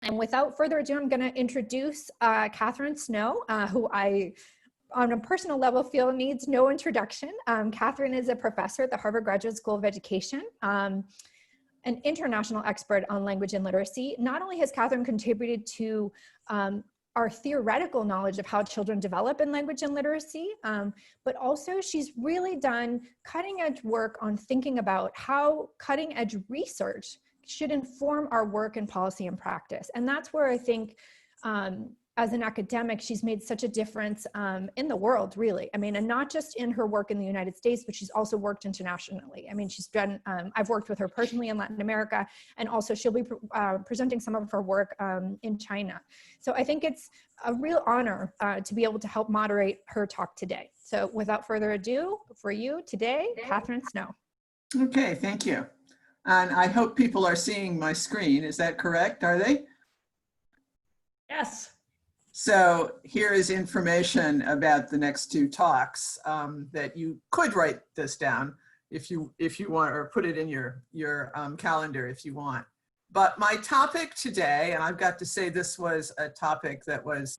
And without further ado, I'm going to introduce Catherine Snow, who I, on a personal level, feel needs no introduction. Catherine is a professor at the Harvard Graduate School of Education, an international expert on language and literacy. Not only has Catherine contributed to our theoretical knowledge of how children develop in language and literacy, but also she's really done cutting edge work on thinking about how cutting edge research should inform our work in policy and practice. And that's where I think as an academic, she's made such a difference in the world, really. I mean, and not just in her work in the United States, but she's also worked internationally. I mean, she's done, I've worked with her personally in Latin America, and also she'll be presenting some of her work in China. So I think it's a real honor to be able to help moderate her talk today. So without further ado, for you today, Catherine Snow. Okay, thank you. And I hope people are seeing my screen. Is that correct? Are they? Yes. So here is information about the next two talks that you could write this down if you want, or put it in your calendar if you want. But my topic today, and I've got to say this was a topic that was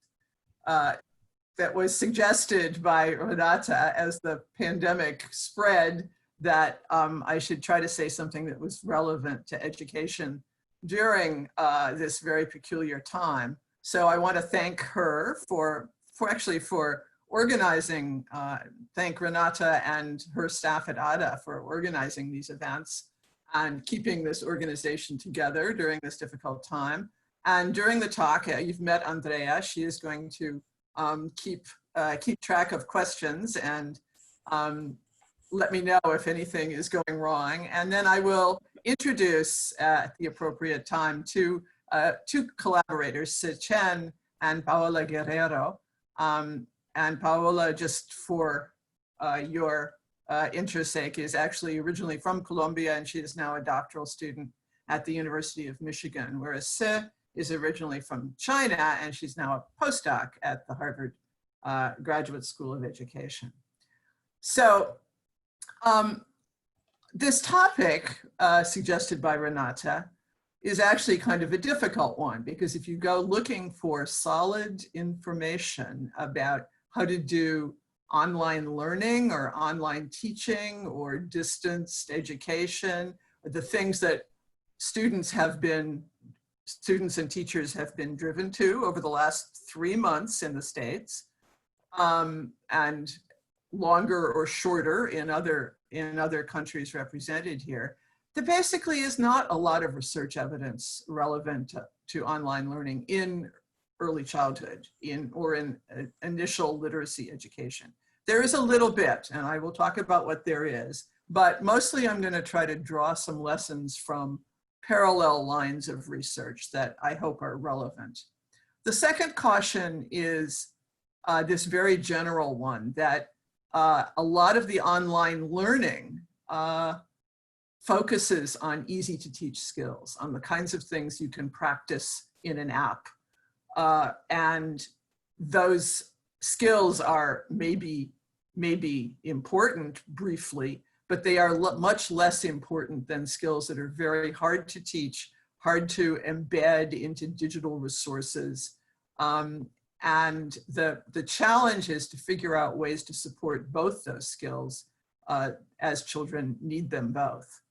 suggested by Renata as the pandemic spread, that I should try to say something that was relevant to education during this very peculiar time. So I want to thank her for organizing, thank Renata and her staff at ADA for organizing these events and keeping this organization together during this difficult time. And during the talk, you've met Andrea. She is going to keep track of questions and let me know if anything is going wrong. And then I will introduce at the appropriate time two collaborators, Chen and Paola Guerrero. And Paola, just for your interest's sake, is actually originally from Colombia, and she is now a doctoral student at the University of Michigan, whereas Se is originally from China, and she's now a postdoc at the Harvard Graduate School of Education. So this topic suggested by Renata is actually kind of a difficult one, because if you go looking for solid information about how to do online learning or online teaching or distanced education, the things that students and teachers have been driven to over the last 3 months in the States, and longer or shorter in other countries represented here, there basically is not a lot of research evidence relevant to online learning in early childhood or in initial literacy education. There is a little bit, and I will talk about what there is, but mostly I'm going to try to draw some lessons from parallel lines of research that I hope are relevant. The second caution is this very general one, that a lot of the online learning focuses on easy to teach skills, on the kinds of things you can practice in an app. And those skills are maybe important briefly, but they are much less important than skills that are very hard to teach, hard to embed into digital resources. And the challenge is to figure out ways to support both those skills as children need them both.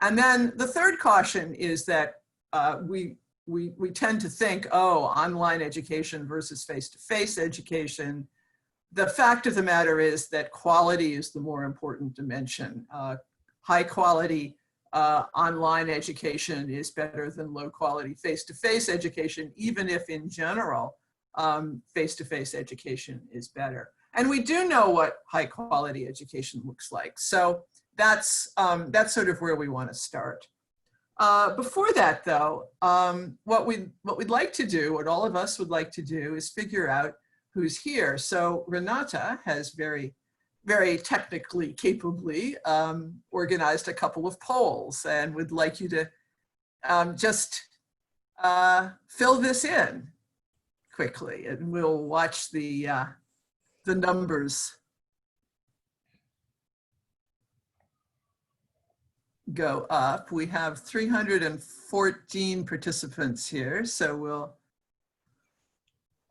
And then the third caution is that we tend to think, oh, online education versus face-to-face education. The fact of the matter is that quality is the more important dimension. High quality online education is better than low quality face-to-face education, even if in general, face-to-face education is better. And we do know what high quality education looks like. So that's sort of where we want to start. Before that though, what we'd like to do, what all of us would like to do, is figure out who's here. So Renata has very, very technically, capably organized a couple of polls, and would like you to just fill this in quickly, and we'll watch the numbers go up. We have 314 participants here, so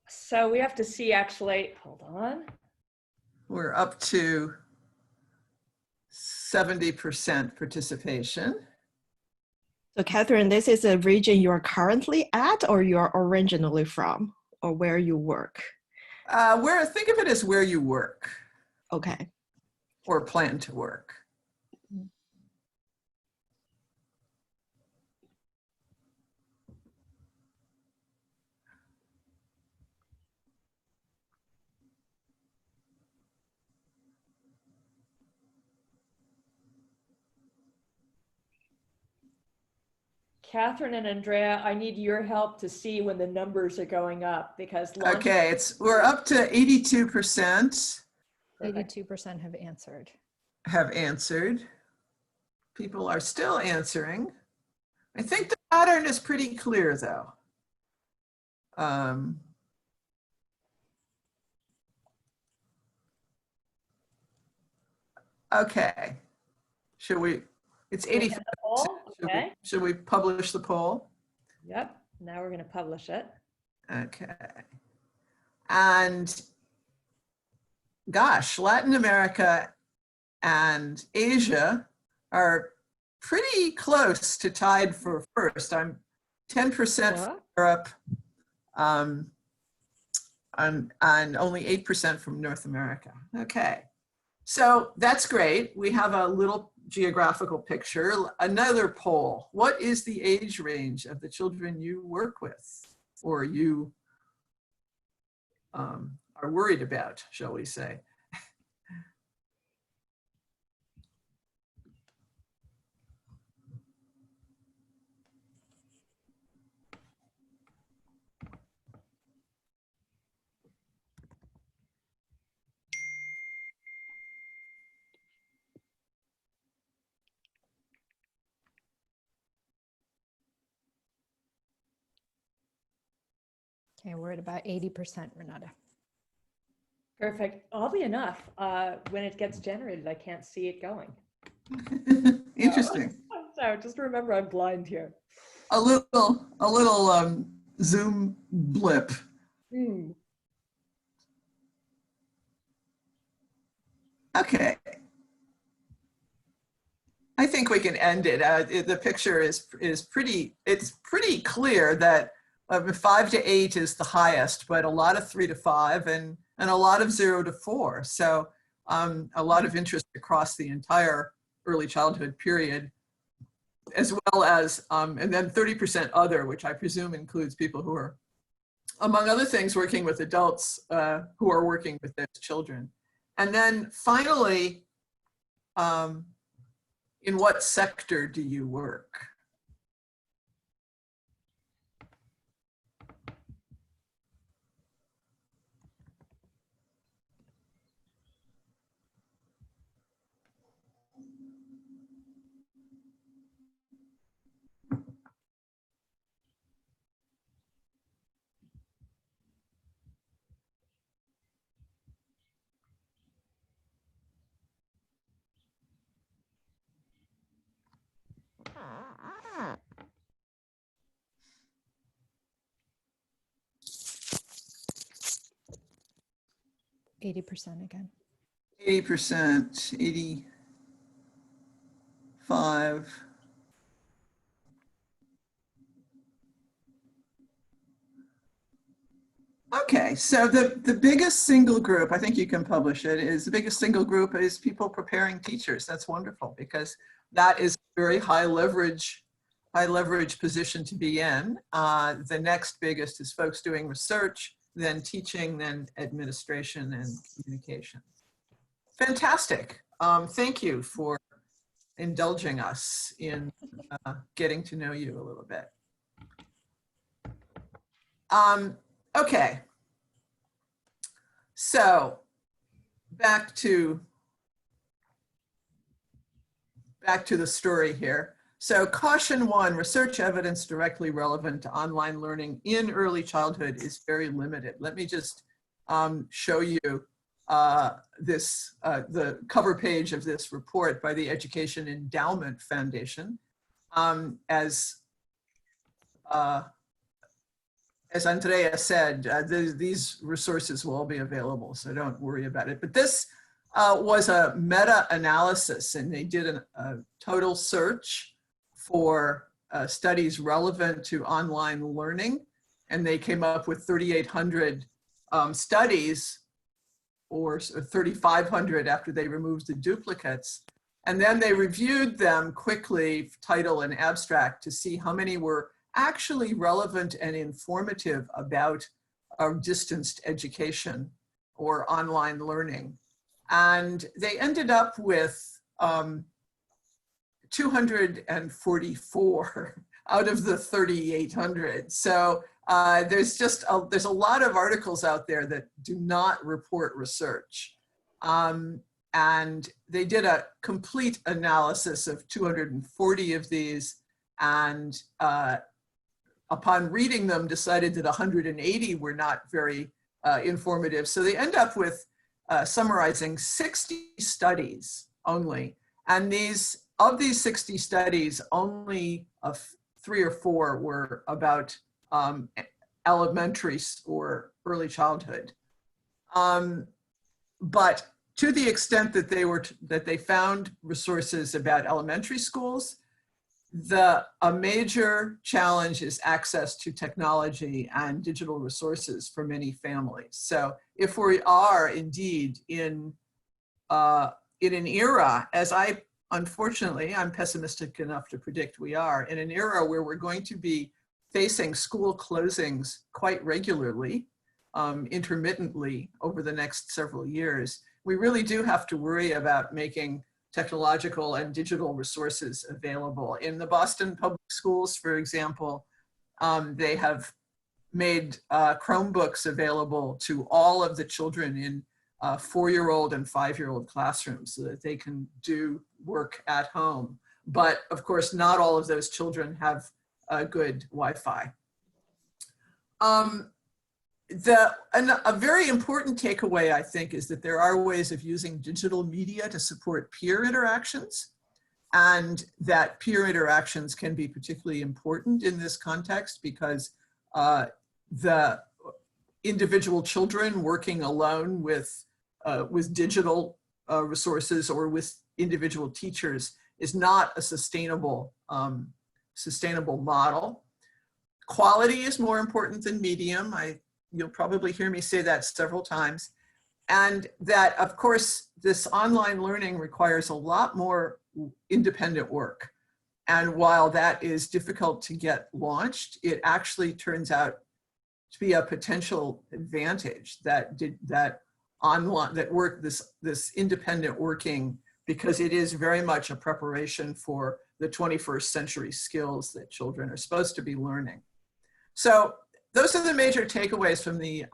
So we have to see actually, hold on. we're up to 70% participation. So Catherine, this is a region you're currently at or you're originally from or where you work? Think of it as where you work. Okay. Or plan to work. Catherine and Andrea, I need your help to see when the numbers are going up because Okay, we're up to 82%. 82% have answered. People are still answering. I think the pattern is pretty clear though. Okay, it's 85%. Okay. Should we publish the poll? Yep, now we're going to publish it. Okay. And gosh, Latin America and Asia are pretty close to tied for first. I'm 10% from Europe, and only 8% from North America. Okay, so that's great. We have a little geographical picture. Another poll. What is the age range of the children you work with or you are worried about, shall we say? Okay, we're at about 80%, Renata. Perfect. Oddly enough, when it gets generated, I can't see it going. Interesting. So just remember, I'm blind here. A little Zoom blip. Okay. I think we can end it. The picture is pretty. It's pretty clear that 5 to 8 is the highest, but a lot of 3 to 5 and a lot of 0 to 4. So a lot of interest across the entire early childhood period, as well as, and then 30% other, which I presume includes people who are, among other things, working with adults who are working with their children. And then finally, in what sector do you work? %, again. 80%, 85. Okay, so the biggest single group, I think you can publish it, is the biggest single group is people preparing teachers. That's wonderful because that is a very high leverage position to be in. The next biggest is folks doing research, then teaching, then administration and communication. Fantastic. Thank you for indulging us in getting to know you a little bit. Okay, so back to the story here. So caution 1, research evidence directly relevant to online learning in early childhood is very limited. Let me just show you the cover page of this report by the Education Endowment Foundation. As Andrea said, these resources will all be available, so don't worry about it. But this was a meta-analysis, and they did a total search for studies relevant to online learning, and they came up with 3,800 studies, or 3,500 after they removed the duplicates. And then they reviewed them quickly, title and abstract, to see how many were actually relevant and informative about distanced education or online learning. And they ended up with 244 out of the 3,800. So there's a lot of articles out there that do not report research. And they did a complete analysis of 240 of these, and upon reading them, decided that 180 were not very informative. So they end up with summarizing 60 studies only. And of these 60 studies, only 3 or 4 were about elementary or early childhood. But to the extent that they found resources about elementary schools, a major challenge is access to technology and digital resources for many families. So if we are indeed in an era, as unfortunately, I'm pessimistic enough to predict we are, in an era where we're going to be facing school closings quite regularly, intermittently over the next several years, we really do have to worry about making technological and digital resources available. In the Boston public schools, for example, they have made Chromebooks available to all of the children in 4-year-old and 5-year-old classrooms so that they can do work at home. But of course, not all of those children have good Wi-Fi. A very important takeaway, I think, is that there are ways of using digital media to support peer interactions, and that peer interactions can be particularly important in this context because the individual children working alone with digital resources or with individual teachers is not a sustainable model. Quality is more important than medium. You'll probably hear me say that several times. And that, of course, this online learning requires a lot more independent work. And while that is difficult to get launched, it actually turns out to be a potential advantage that this independent working, because it is very much a preparation for the 21st century skills that children are supposed to be learning. So those are the major takeaways from the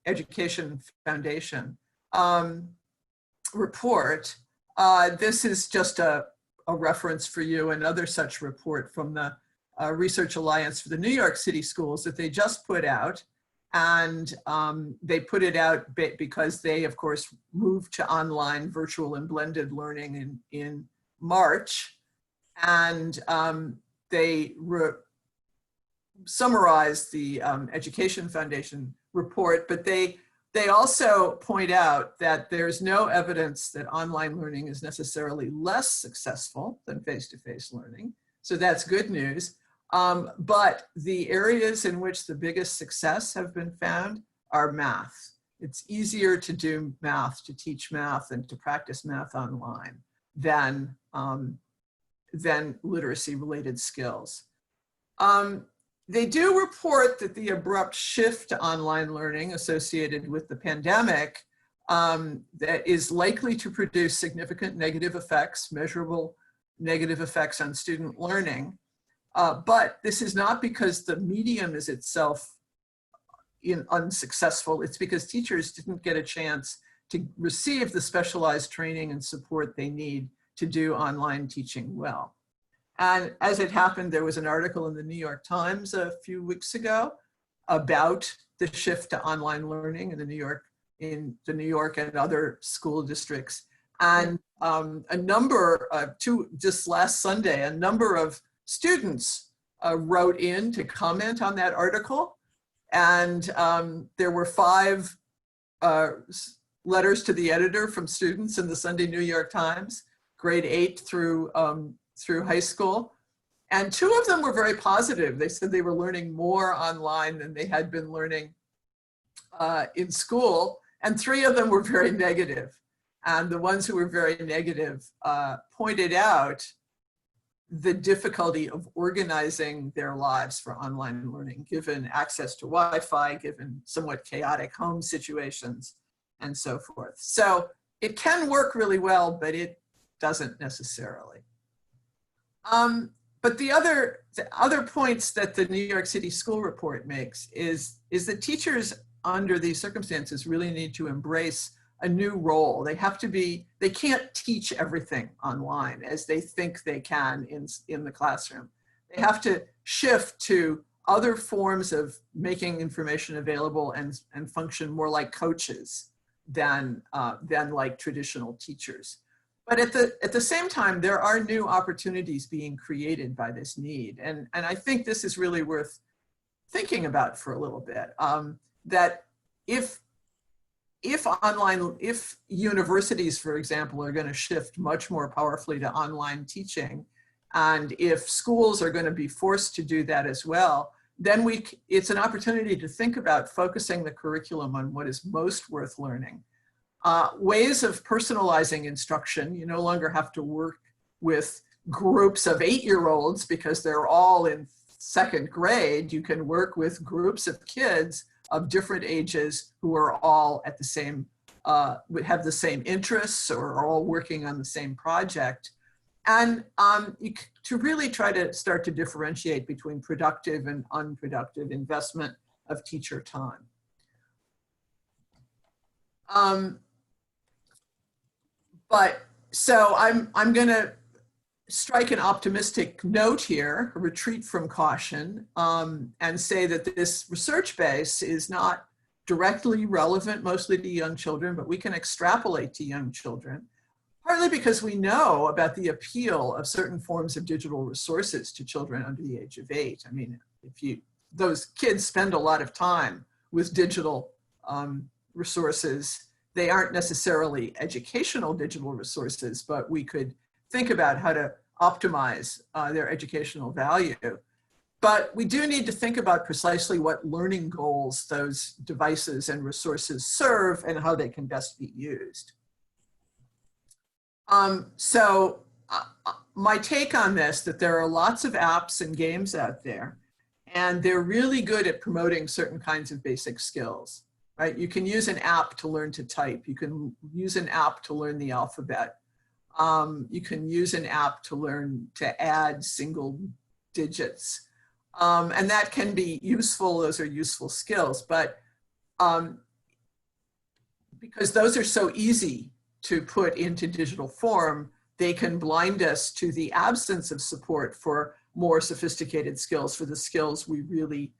Education Foundation report. This is just a reference for you, another such report from the Research Alliance for the New York City Schools that they just put out. And they put it out because they, of course, moved to online virtual and blended learning in March. And they summarized the Education Foundation report, but they also point out that there's no evidence that online learning is necessarily less successful than face-to-face learning. So that's good news. But the areas in which the biggest success have been found are math. It's easier to do math, to teach math, and to practice math online than literacy-related skills. They do report that the abrupt shift to online learning associated with the pandemic that is likely to produce significant negative effects, measurable negative effects on student learning. But this is not because the medium is itself unsuccessful. It's because teachers didn't get a chance to receive the specialized training and support they need to do online teaching well. And as it happened, there was an article in the New York Times a few weeks ago about the shift to online learning in the New York in the New York and other school districts. And a number, just last Sunday, a number of students wrote in to comment on that article. And there were 5 letters to the editor from students in the Sunday New York Times, grade 8 through high school. And 2 of them were very positive. They said they were learning more online than they had been learning in school. And 3 of them were very negative. And the ones who were very negative pointed out the difficulty of organizing their lives for online learning, given access to Wi-Fi, given somewhat chaotic home situations, and so forth. So it can work really well, but it doesn't necessarily. But the other points that the New York City School Report makes is that teachers under these circumstances really need to embrace a new role. They can't teach everything online as they think they can in the classroom. They have to shift to other forms of making information available and function more like coaches than like traditional teachers. But at the same time, there are new opportunities being created by this need. And I think this is really worth thinking about for a little bit, that if universities, for example, are going to shift much more powerfully to online teaching, and if schools are going to be forced to do that as well, then it's an opportunity to think about focusing the curriculum on what is most worth learning. Ways of personalizing instruction. You no longer have to work with groups of 8-year-olds because they're all in 2nd grade. You can work with groups of kids of different ages who are all at the same, have the same interests or are all working on the same project. And to really try to start to differentiate between productive and unproductive investment of teacher time. But so I'm going to strike an optimistic note here, a retreat from caution, and say that this research base is not directly relevant mostly to young children, but we can extrapolate to young children, partly because we know about the appeal of certain forms of digital resources to children under the age of 8. I mean, those kids spend a lot of time with digital resources. They aren't necessarily educational digital resources, but we could think about how to optimize their educational value. But we do need to think about precisely what learning goals those devices and resources serve and how they can best be used. My take on this, that there are lots of apps and games out there, and they're really good at promoting certain kinds of basic skills. Right? You can use an app to learn to type. You can use an app to learn the alphabet. You can use an app to learn to add single digits. And that can be useful. Those are useful skills. But because those are so easy to put into digital form, they can blind us to the absence of support for more sophisticated skills, for the skills we really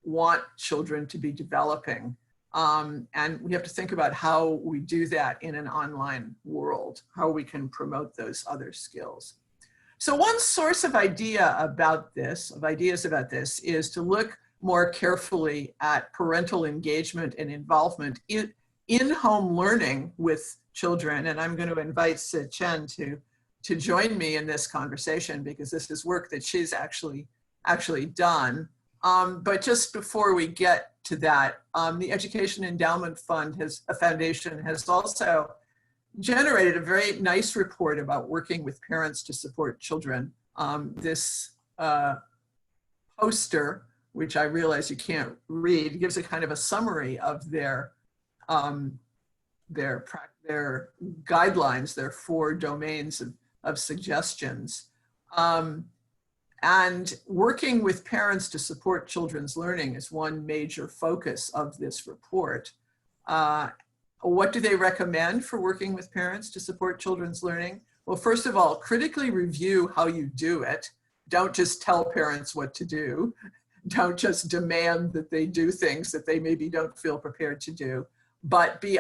want children to be developing. And we have to think about how we do that in an online world, how we can promote those other skills. So one source of ideas about this is to look more carefully at parental engagement and involvement in home learning with children. And I'm going to invite Chen to join me in this conversation because this is work that she's actually done. But just before we get to that, the Education Endowment Foundation has also generated a very nice report about working with parents to support children. This poster, which I realize you can't read, gives a kind of a summary of their guidelines, their 4 domains of suggestions. And working with parents to support children's learning is one major focus of this report. What do they recommend for working with parents to support children's learning? Well, first of all, critically review how you do it. Don't just tell parents what to do. Don't just demand that they do things that they maybe don't feel prepared to do. but be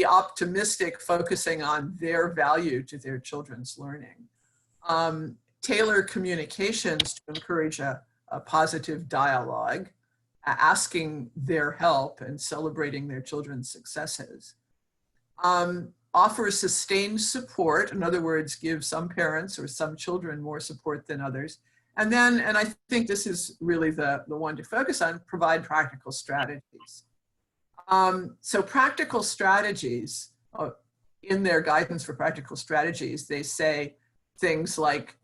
optimistic, focusing on their value to their children's learning. Tailor communications to encourage a positive dialogue, asking their help and celebrating their children's successes. Offer sustained support, in other words, give some parents or some children more support than others. And then, and I think this is really the one to focus on, provide practical strategies. So practical strategies, in their guidance for practical strategies, they say things like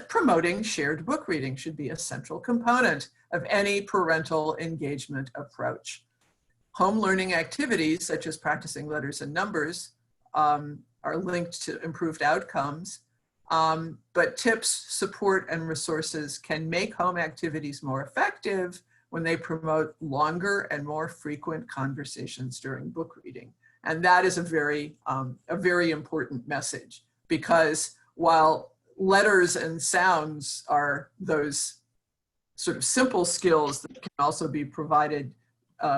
promoting shared book reading should be a central component of any parental engagement approach. Home learning activities, such as practicing letters and numbers, are linked to improved outcomes. But tips, support, and resources can make home activities more effective when they promote longer and more frequent conversations during book reading. And that is a very important message, because while letters and sounds are those sort of simple skills that can also be provided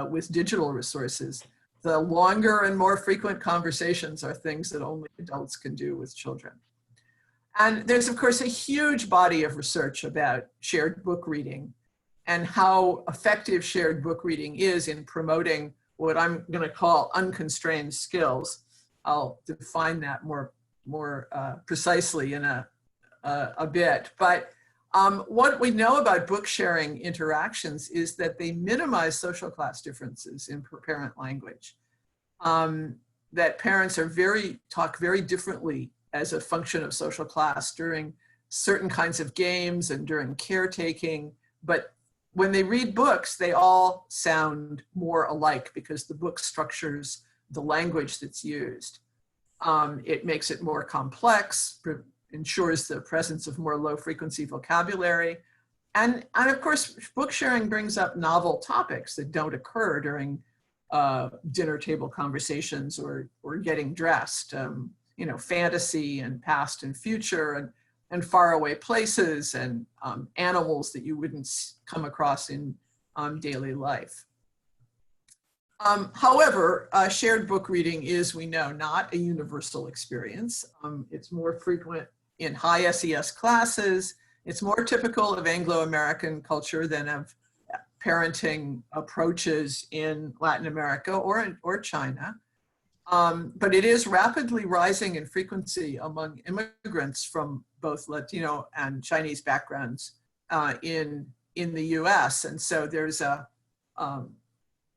with digital resources, the longer and more frequent conversations are things that only adults can do with children. And there's, of course, a huge body of research about shared book reading and how effective shared book reading is in promoting what I'm going to call unconstrained skills. I'll define that more precisely in a bit. But what we know about book sharing interactions is that they minimize social class differences in parent language. That parents are talk very differently as a function of social class during certain kinds of games and during caretaking. But when they read books, they all sound more alike because the book structures the language that's used. It makes it more complex, ensures the presence of more low frequency vocabulary. And of course, book sharing brings up novel topics that don't occur during dinner table conversations or getting dressed. You know, fantasy and past and future and faraway places and animals that you wouldn't come across in daily life. However, shared book reading is, we know, not a universal experience. It's more frequent in high SES classes. It's more typical of Anglo-American culture than of parenting approaches in Latin America or China. But it is rapidly rising in frequency among immigrants from both Latino and Chinese backgrounds in the US. And so there's a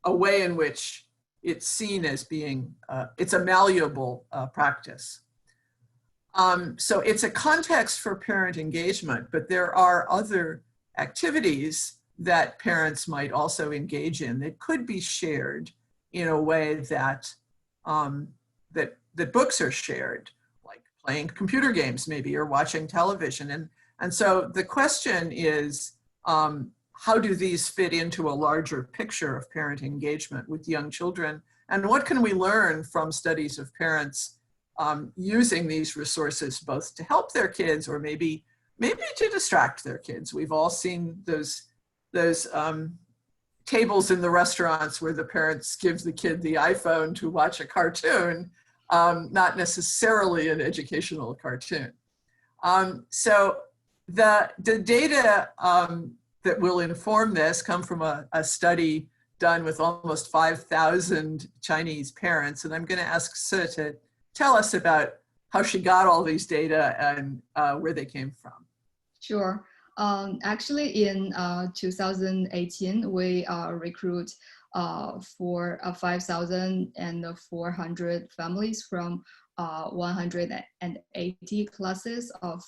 way in which it's seen as being, it's a malleable practice. So it's a context for parent engagement, but there are other activities that parents might also engage in that could be shared in a way that that books are shared, like playing computer games maybe, or watching television. And so the question is, how do these fit into a larger picture of parent engagement with young children? And what can we learn from studies of parents using these resources both to help their kids or maybe to distract their kids? We've all seen those tables in the restaurants where the parents give the kid the iPhone to watch a cartoon, not necessarily an educational cartoon. So the data that will inform this come from a study done with almost 5,000 Chinese parents. And I'm going to ask Se to tell us about how she got all these data and where they came from. Sure. Actually, in 2018, we recruit for 5,400 families from 180 classes of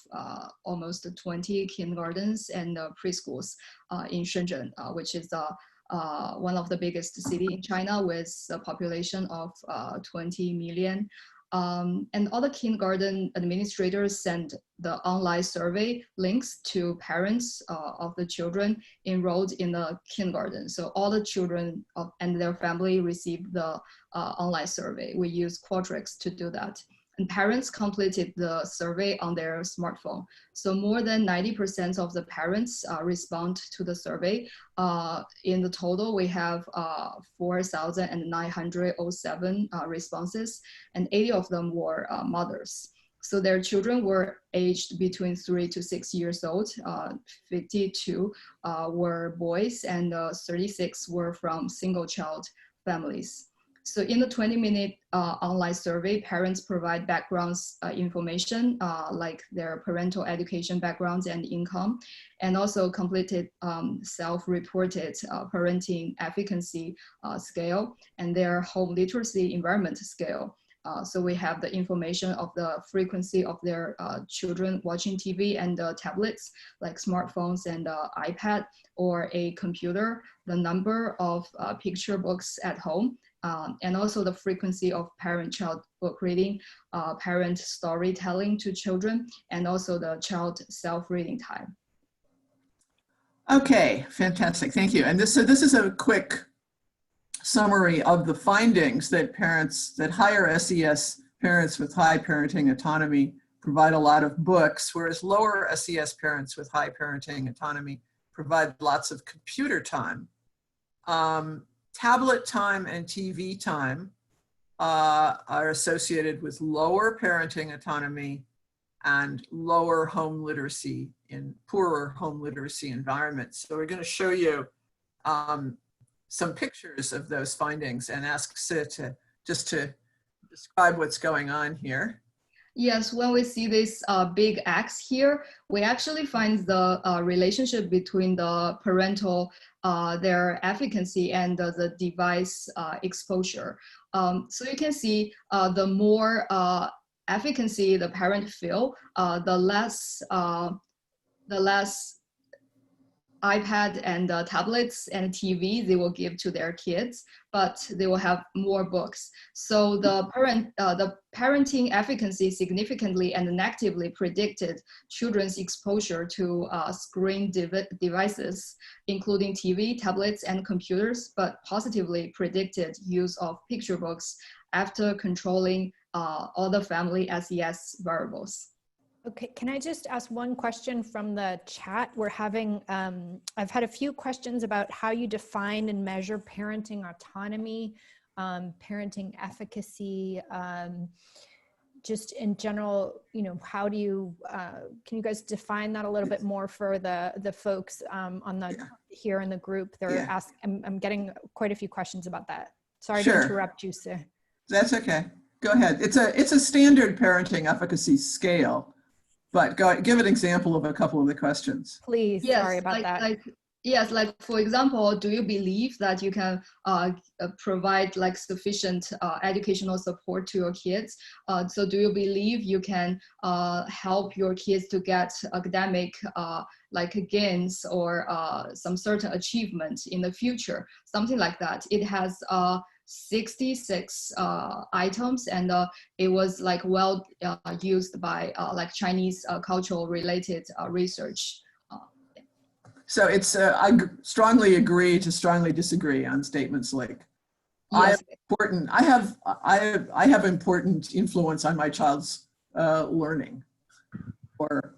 almost 20 kindergartens and preschools in Shenzhen, which is one of the biggest cities in China with a population of 20 million. And all the kindergarten administrators send the online survey links to parents of the children enrolled in the kindergarten. So all the children and their family receive the online survey. We use Qualtrics to do that. and parents completed the survey on their smartphone. So more than 90% of the parents respond to the survey. In the total, we have 4,907 responses, and 80 of them were mothers. So their children were aged between 3 to 6 years old. 52 were boys, and 36 were from single child families. So in the 20-minute online survey, parents provide backgrounds information like their parental education backgrounds and income, and also completed self-reported parenting efficacy scale and their home literacy environment scale. So we have the information of the frequency of their children watching TV and tablets like smartphones and iPad or a computer, the number of picture books at home, and also the frequency of parent-child book reading, parent storytelling to children, and also the child self-reading time. Okay, fantastic, thank you. And this is a quick summary of the findings that higher SES parents with high parenting autonomy provide a lot of books, whereas lower SES parents with high parenting autonomy provide lots of computer time. Tablet time and TV time are associated with lower parenting autonomy and lower home literacy in poorer home literacy environments. So we're going to show you some pictures of those findings and ask Sid to describe what's going on here. Yes, when we see this big X here, we actually find the relationship between the parental, their efficacy and the device exposure. So you can see the more efficacy the parent feel, the less iPad and tablets and TV they will give to their kids, but they will have more books. So the parenting efficacy significantly and negatively predicted children's exposure to screen devices, including TV, tablets, and computers, but positively predicted use of picture books after controlling all the family SES variables. Okay, can I just ask one question from the chat? We're having, I've had a few questions about how you define and measure parenting autonomy, parenting efficacy, just in general, you know, how do you, can you guys define that a little bit more for the folks on the here in the group? They're asking, I'm getting quite a few questions about that. Sorry to interrupt you, sir. That's okay. Go ahead. It's a standard parenting efficacy scale. But give an example of a couple of the questions. Please, yes, sorry about that. Yes, like for example, do you believe that you can provide like sufficient educational support to your kids? So do you believe you can help your kids to get academic like gains or some certain achievement in the future? Something like that. It has 66 items, and it was like well used by like Chinese cultural related research. So it's I strongly agree to strongly disagree on statements like Yes. I have important influence on my child's learning, or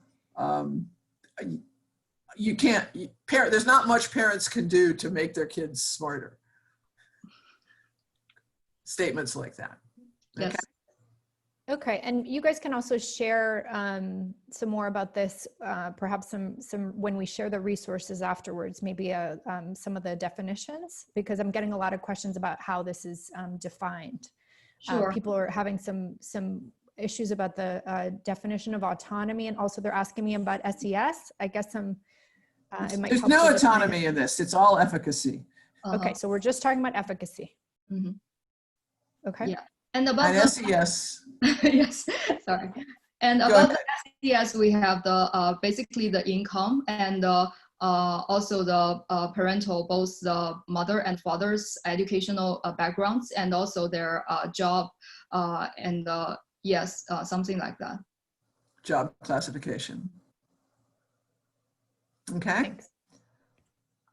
you can't there's not much parents can do to make their kids smarter. Statements like that. Yes. Okay. Okay, and you guys can also share some more about this, perhaps some when we share the resources afterwards, maybe some of the definitions, because I'm getting a lot of questions about how this is defined. Sure. People are having some issues about the definition of autonomy, and also they're asking me about SES. I guess it might There's help no to define autonomy in this. It's all efficacy. Okay, so we're just talking about efficacy. Mm-hmm. Okay. Yeah. And about the SES. yes, sorry. And about the SES, we have the basically the income and also the parental, both the mother and father's educational backgrounds, and also their job and yes, something like that. Job classification. Okay. Thanks.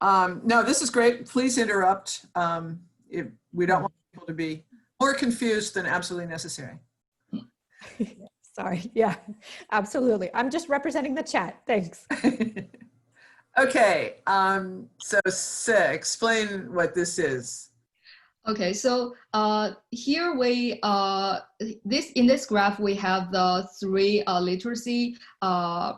No, this is great. Please interrupt. If we don't want people to be more confused than absolutely necessary. Sorry. Yeah, absolutely. I'm just representing the chat. Thanks. Okay, so explain what this is. Okay, so here we in this graph we have the three literacy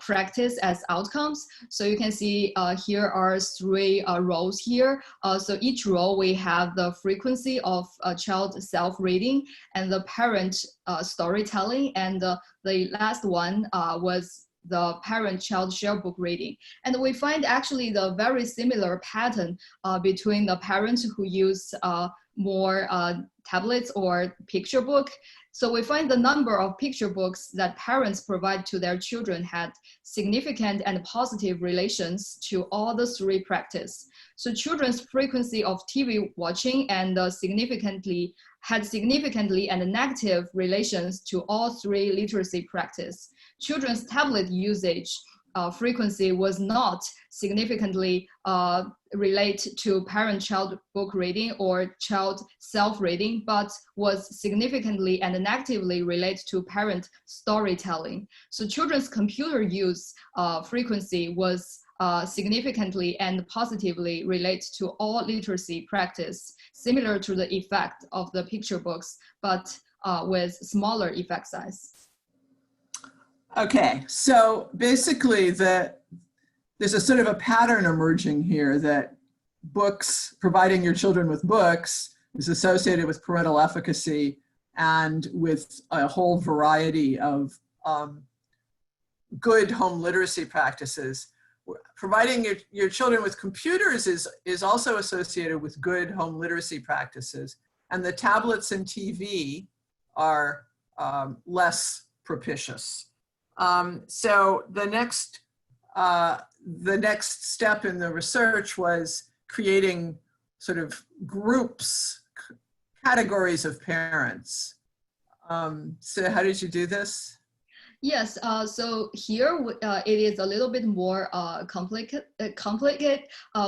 practice as outcomes. So you can see here are three rows here. So each row we have the frequency of a child self-reading and the parent storytelling, and the last one was the parent-child share book reading. And we find actually the very similar pattern between the parents who use more tablets or picture book. So we find the number of picture books that parents provide to their children had significant and positive relations to all the three practice. So children's frequency of TV watching and significantly and negative relations to all three literacy practice. Children's tablet usage frequency was not significantly related to parent-child book reading or child self-reading, but was significantly and negatively related to parent storytelling. So children's computer use frequency was significantly and positively related to all literacy practice, similar to the effect of the picture books, but with smaller effect size. Okay, so basically there's a sort of a pattern emerging here that books, providing your children with books, is associated with parental efficacy and with a whole variety of good home literacy practices. Providing your children with computers is also associated with good home literacy practices, and the tablets and TV are less propitious. So the next step in the research was creating sort of groups, categories of parents. So how did you do this? Yes, so here it is a little bit more complicated.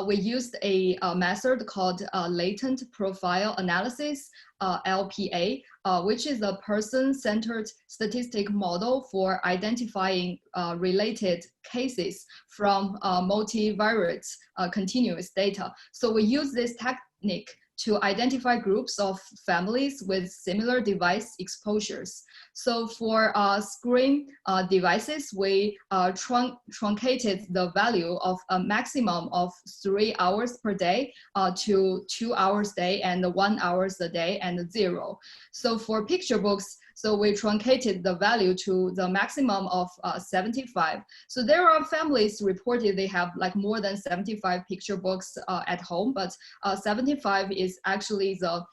We used a method called Latent Profile Analysis, LPA, which is a person-centered statistic model for identifying related cases from multivariate continuous data. So we use this technique to identify groups of families with similar device exposures. So for screen devices, we truncated the value of a maximum of 3 hours per day to 2 hours a day and 1 hour a day and 0. So for picture books, so we truncated the value to the maximum of 75. So there are families reported they have like more than 75 picture books at home, but 75 is actually the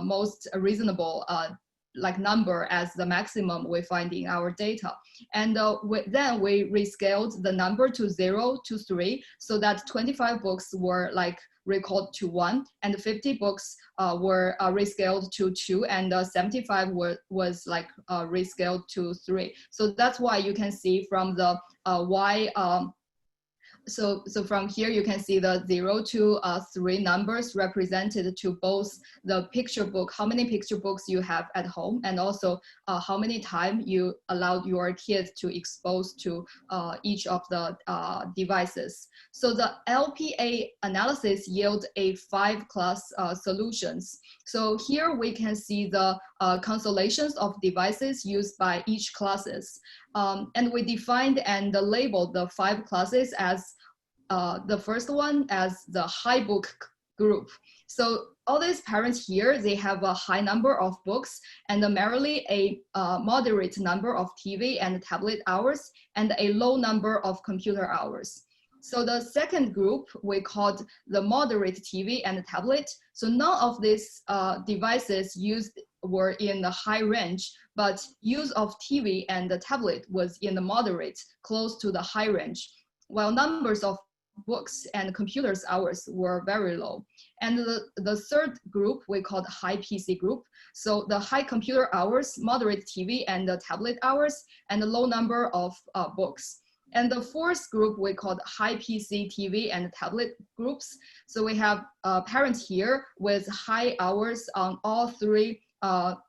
most reasonable like number as the maximum we find in our data. And then we rescaled the number to 0 to 3 so that 25 books were like recalled to 1 and 50 books were rescaled to 2 and 75 was like rescaled to 3. So that's why you can see from the So from here, you can see the 0 to 3 numbers represented to both the picture book, how many picture books you have at home, and also how many time you allowed your kids to expose to each of the devices. So the LPA analysis yield a 5-class solutions. So here we can see the constellations of devices used by each classes. And we defined and labeled the 5 classes as the first one as the high book group. So all these parents here, they have a high number of books and merely a moderate number of TV and tablet hours and a low number of computer hours. So the second group we called the moderate TV and tablet. So none of these devices used were in the high range, but use of TV and the tablet was in the moderate, close to the high range, while numbers of books and computers hours were very low. And the third group we called high PC group. So the high computer hours, moderate TV and the tablet hours, and the low number of books. And the fourth group we called high PC, TV, and tablet groups. So we have parents here with high hours on all 3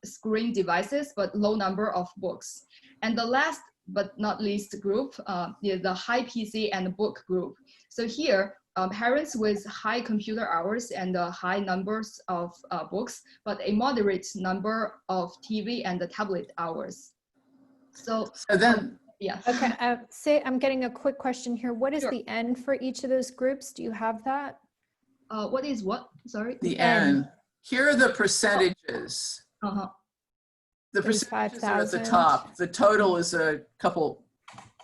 screen devices, but low number of books. And the last but not least group is the high PC and book group. So here, parents with high computer hours and high numbers of books, but a moderate number of TV and the tablet hours. So then, yeah. Okay, I'm getting a quick question here. What is Sure. the N for each of those groups? Do you have that? What is what? Sorry. the N. Here are the percentages. Uh-huh. The It was percentages are at the 5,000. top. The total is a couple,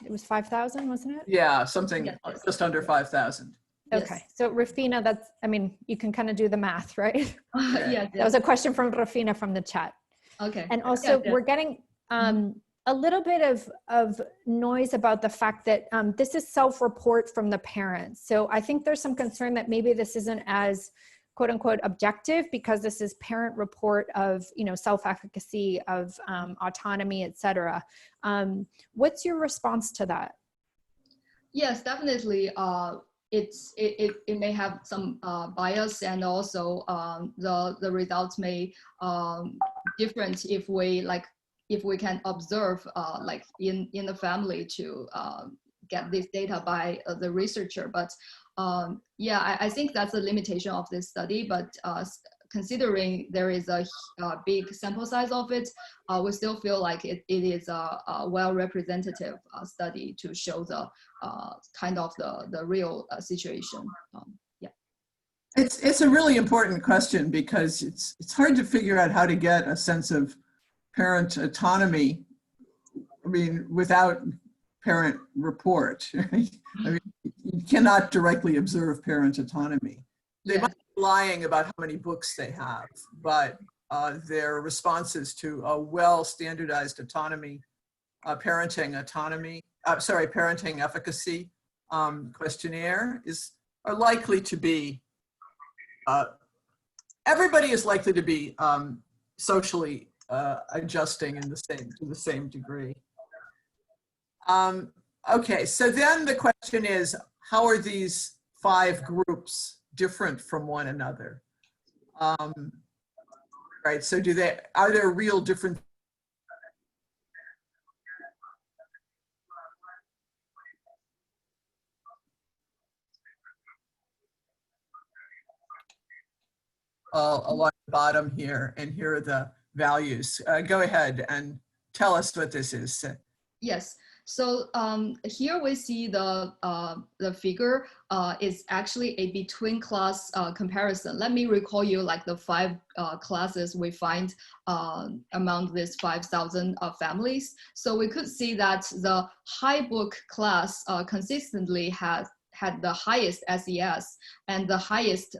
It was 5,000, wasn't it? yeah, something Yes, yes. just under 5,000. Okay, so Rafina, that's, I mean, you can kind of do the math, right? Yes, That was a question from Rafina from the chat. okay. And also Yeah. we're getting a little bit of noise about the fact that this is self-report from the parents. So I think there's some concern that maybe this isn't as quote unquote objective because this is parent report of, you know, self-efficacy, of autonomy, et cetera. What's your response to that? Yes, definitely. It may have some bias, and also the results may different if we can observe like in the family to get this data by the researcher. But yeah, I think that's a limitation of this study. But considering there is a big sample size of it, we still feel like it is a well representative study to show the kind of the real situation. Yeah. It's a really important question because it's hard to figure out how to get a sense of parent autonomy, I mean, without parent report. Right? I mean, you cannot directly observe parent autonomy. They Yeah. might be lying about how many books they have, but their responses to a well-standardized autonomy, parenting efficacy questionnaire are likely to be, everybody is likely to be socially adjusting to the same degree. Okay, so then the question is, how are these 5 groups different from one another? Right, so are there real different? Along the bottom here, and here are the values. Go ahead and tell us what this is. Yes. So here we see the figure is actually a between class comparison. Let me recall you like the 5 classes we find among these 5,000 families. So we could see that the high book class consistently had the highest SES and the highest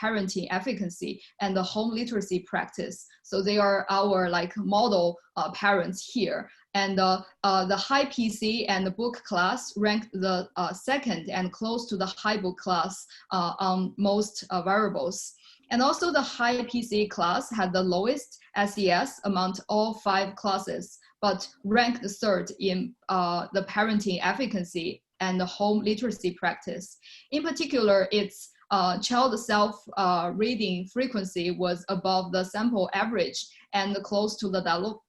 parenting efficacy and the home literacy practice. So they are our like model parents here. And the high PC and the book class ranked the second and close to the high book class on most variables. And also the high PC class had the lowest SES among all 5 classes, but ranked third in the parenting efficacy and the home literacy practice. In particular, its child self-reading frequency was above the sample average and close to the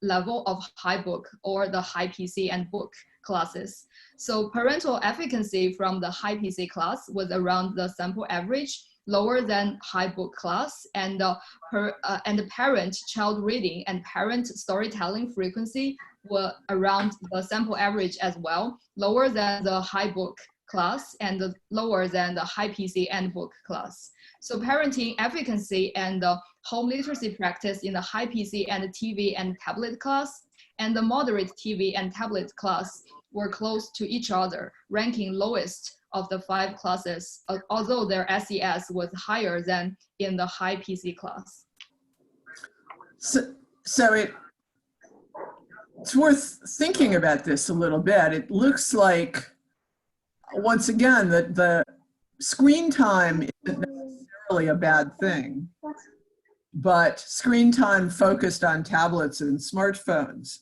level of high book or the high PC and book classes. So parental efficacy from the high PC class was around the sample average, lower than high book class, and the parent child reading and parent storytelling frequency were around the sample average as well, lower than the high book class and lower than the high PC and book class. So parenting efficacy and the home literacy practice in the high PC and TV and tablet class and the moderate TV and tablet class were close to each other, ranking lowest of the 5 classes, although their SES was higher than in the high PC class. So it's worth thinking about this a little bit. It looks like, once again, that the screen time isn't necessarily a bad thing, but screen time focused on tablets and smartphones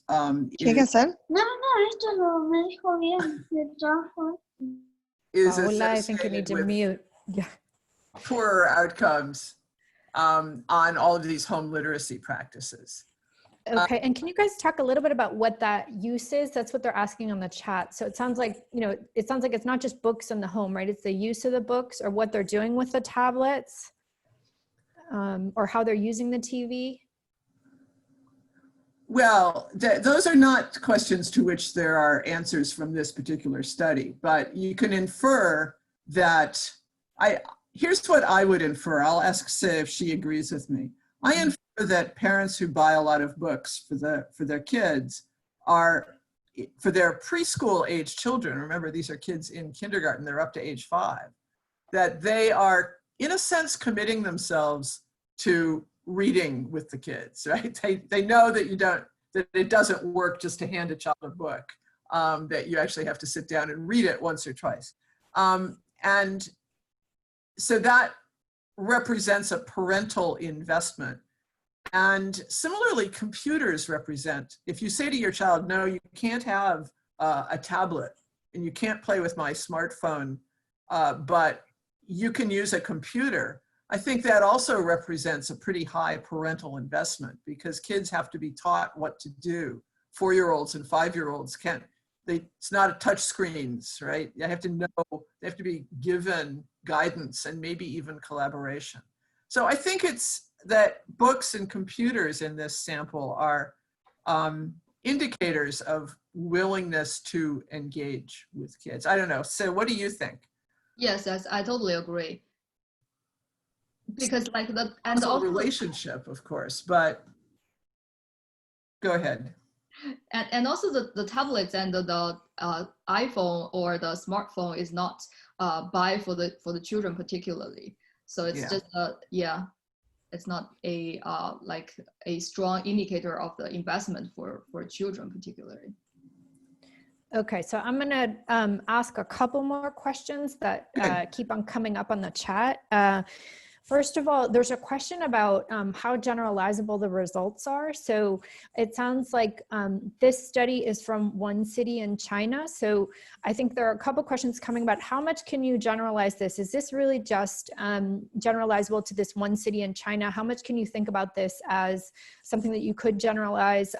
is Paola, I think you associated need to with mute. Yeah. poorer outcomes. on all of these home literacy practices. Okay, and can you guys talk a little bit about what that use is? That's what they're asking on the chat. So it sounds like, you know, it sounds like it's not just books in the home, right? It's the use of the books or what they're doing with the tablets, or how they're using the TV. Well, those are not questions to which there are answers from this particular study, but you can infer that, here's what I would infer. I'll ask Say if she agrees with me. I infer that parents who buy a lot of books for their kids are, for their preschool age children, remember these are kids in kindergarten, they're up to age 5, that they are in a sense committing themselves to reading with the kids, right? They know that that it doesn't work just to hand a child a book, that you actually have to sit down and read it once or twice. And so that represents a parental investment. And similarly, computers represent, if you say to your child, no, you can't have a tablet and you can't play with my smartphone, but you can use a computer, I think that also represents a pretty high parental investment because kids have to be taught what to do. 4-year-olds and 5-year-olds can't, it's not a touch screens, right? They have to know, they have to be given guidance and maybe even collaboration. So I think it's that books and computers in this sample are indicators of willingness to engage with kids. I don't know. So what do you think? Yes, I totally agree. Because like the, and it's a also, relationship, of course, but go ahead. and also the tablets and the iPhone or the smartphone is not buy for the children particularly. So it's just it's not a like a strong indicator of the investment for children particularly. Okay, so I'm gonna ask a couple more questions that keep on coming up on the chat. First of all, there's a question about how generalizable the results are. So it sounds like this study is from one city in China. So I think there are a couple questions coming about how much can you generalize this? Is this really just generalizable to this one city in China? How much can you think about this as something that you could generalize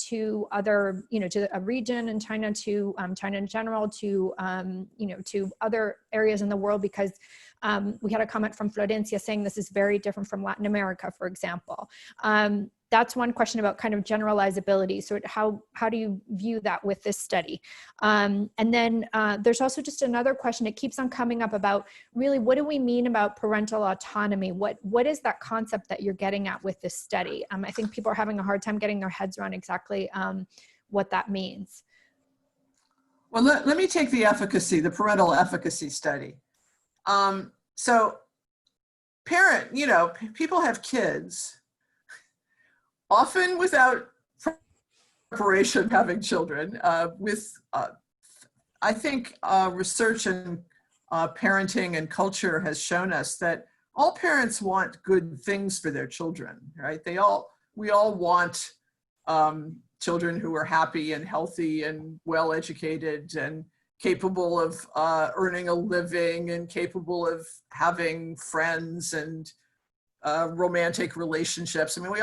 to other, you know, to a region in China, to China in general, to, you know, to other areas in the world? Because we had a comment from Florencia saying this is very different from Latin America, for example. That's one question about kind of generalizability. So how do you view that with this study? And then there's also just another question. It keeps on coming up about really, what do we mean about parental autonomy? What is that concept that you're getting at with this study? I think people are having a hard time getting their heads around exactly what that means. Well, let me take the parental efficacy study. So people have kids, often without preparation of having children, I think research in parenting and culture has shown us that all parents want good things for their children, right? We all want children who are happy and healthy and well-educated and capable of earning a living and capable of having friends and romantic relationships. I mean,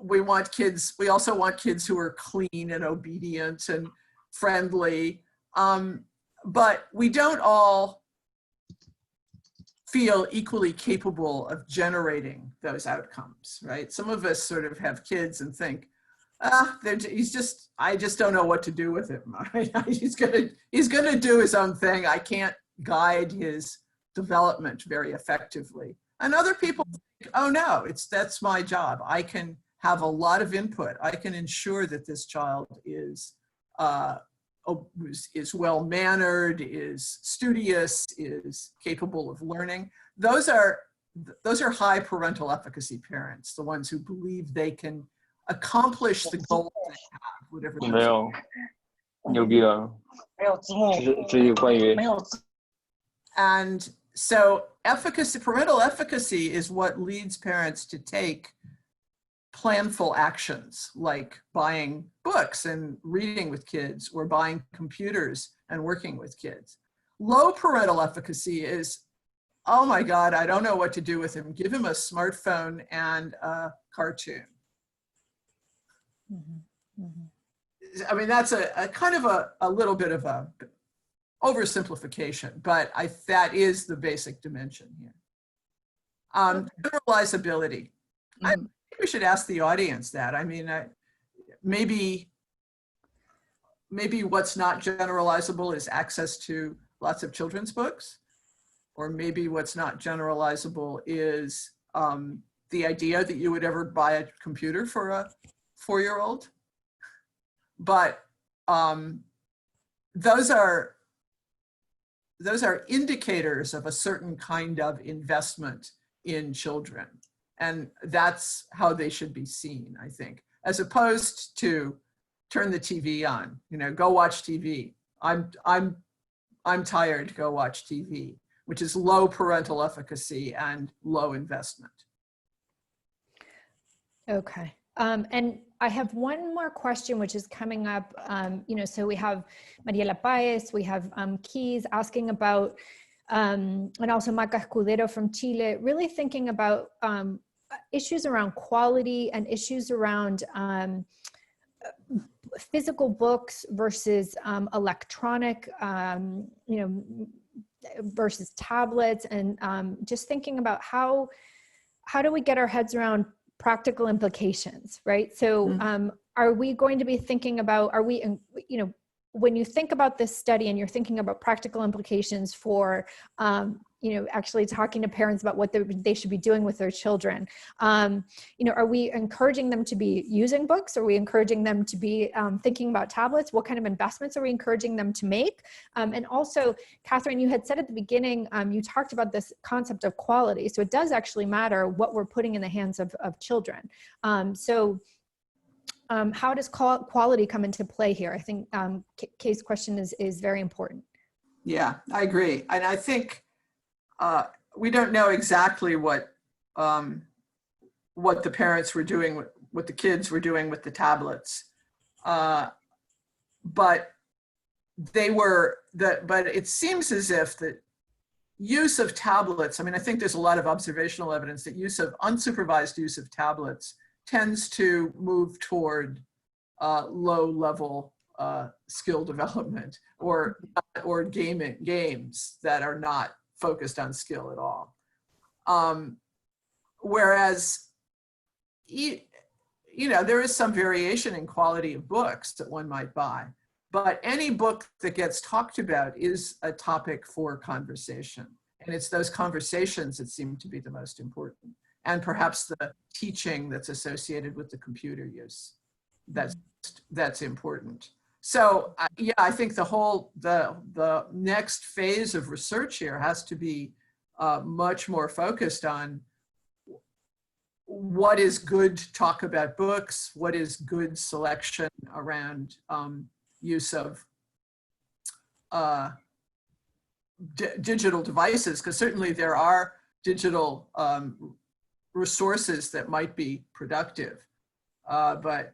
we want kids, we also want kids who are clean and obedient and friendly, but we don't all feel equally capable of generating those outcomes, right? Some of us sort of have kids and think, I just don't know what to do with him. He's gonna do his own thing. I can't guide his development very effectively. And other people think, oh no, that's my job. I can have a lot of input. I can ensure that this child is well-mannered, is studious, is capable of learning. Those are high parental efficacy parents, the ones who believe they can accomplish the goal they have, whatever. 没有，牛逼了，这是关于 And so parental efficacy is what leads parents to take planful actions like buying books and reading with kids or buying computers and working with kids. Low parental efficacy is oh my God, I don't know what to do with him. Give him a smartphone and a cartoon. I mean, that's a kind of a little bit of a oversimplification, but that is the basic dimension here. Generalizability. I think we should ask the audience that. I mean, maybe what's not generalizable is access to lots of children's books, or maybe what's not generalizable is the idea that you would ever buy a computer for a 4-year-old. But those are indicators of a certain kind of investment in children. And that's how they should be seen, I think, as opposed to turn the TV on, you know, go watch TV. I'm tired, go watch TV, which is low parental efficacy and low investment. Okay. And I have one more question, which is coming up. You know, so we have Mariela Paez, we have Keys asking about, and also Maca Escudero from Chile, really thinking about issues around quality and issues around physical books versus electronic, you know, versus tablets, and just thinking about how do we get our heads around practical implications, right? So are we going to be thinking about, you know, when you think about this study and you're thinking about practical implications for, you know, actually talking to parents about what they should be doing with their children, you know, are we encouraging them to be using books? Are we encouraging them to be thinking about tablets? What kind of investments are we encouraging them to make? And also, Catherine, you had said at the beginning, you talked about this concept of quality. So it does actually matter what we're putting in the hands of children. How does quality come into play here? I think Kay's question is very important. Yeah, I agree. And I think we don't know exactly what the parents were doing, what the kids were doing with the tablets. But it seems as if the use of tablets, I mean, I think there's a lot of observational evidence that unsupervised use of tablets tends to move toward low-level skill development or games that are not focused on skill at all. Whereas, you know, there is some variation in quality of books that one might buy, but any book that gets talked about is a topic for conversation. And it's those conversations that seem to be the most important. And perhaps the teaching that's associated with the computer use, that's important. So yeah, I think the next phase of research here has to be much more focused on what is good talk about books, what is good selection around use of digital devices, because certainly there are digital resources that might be productive, but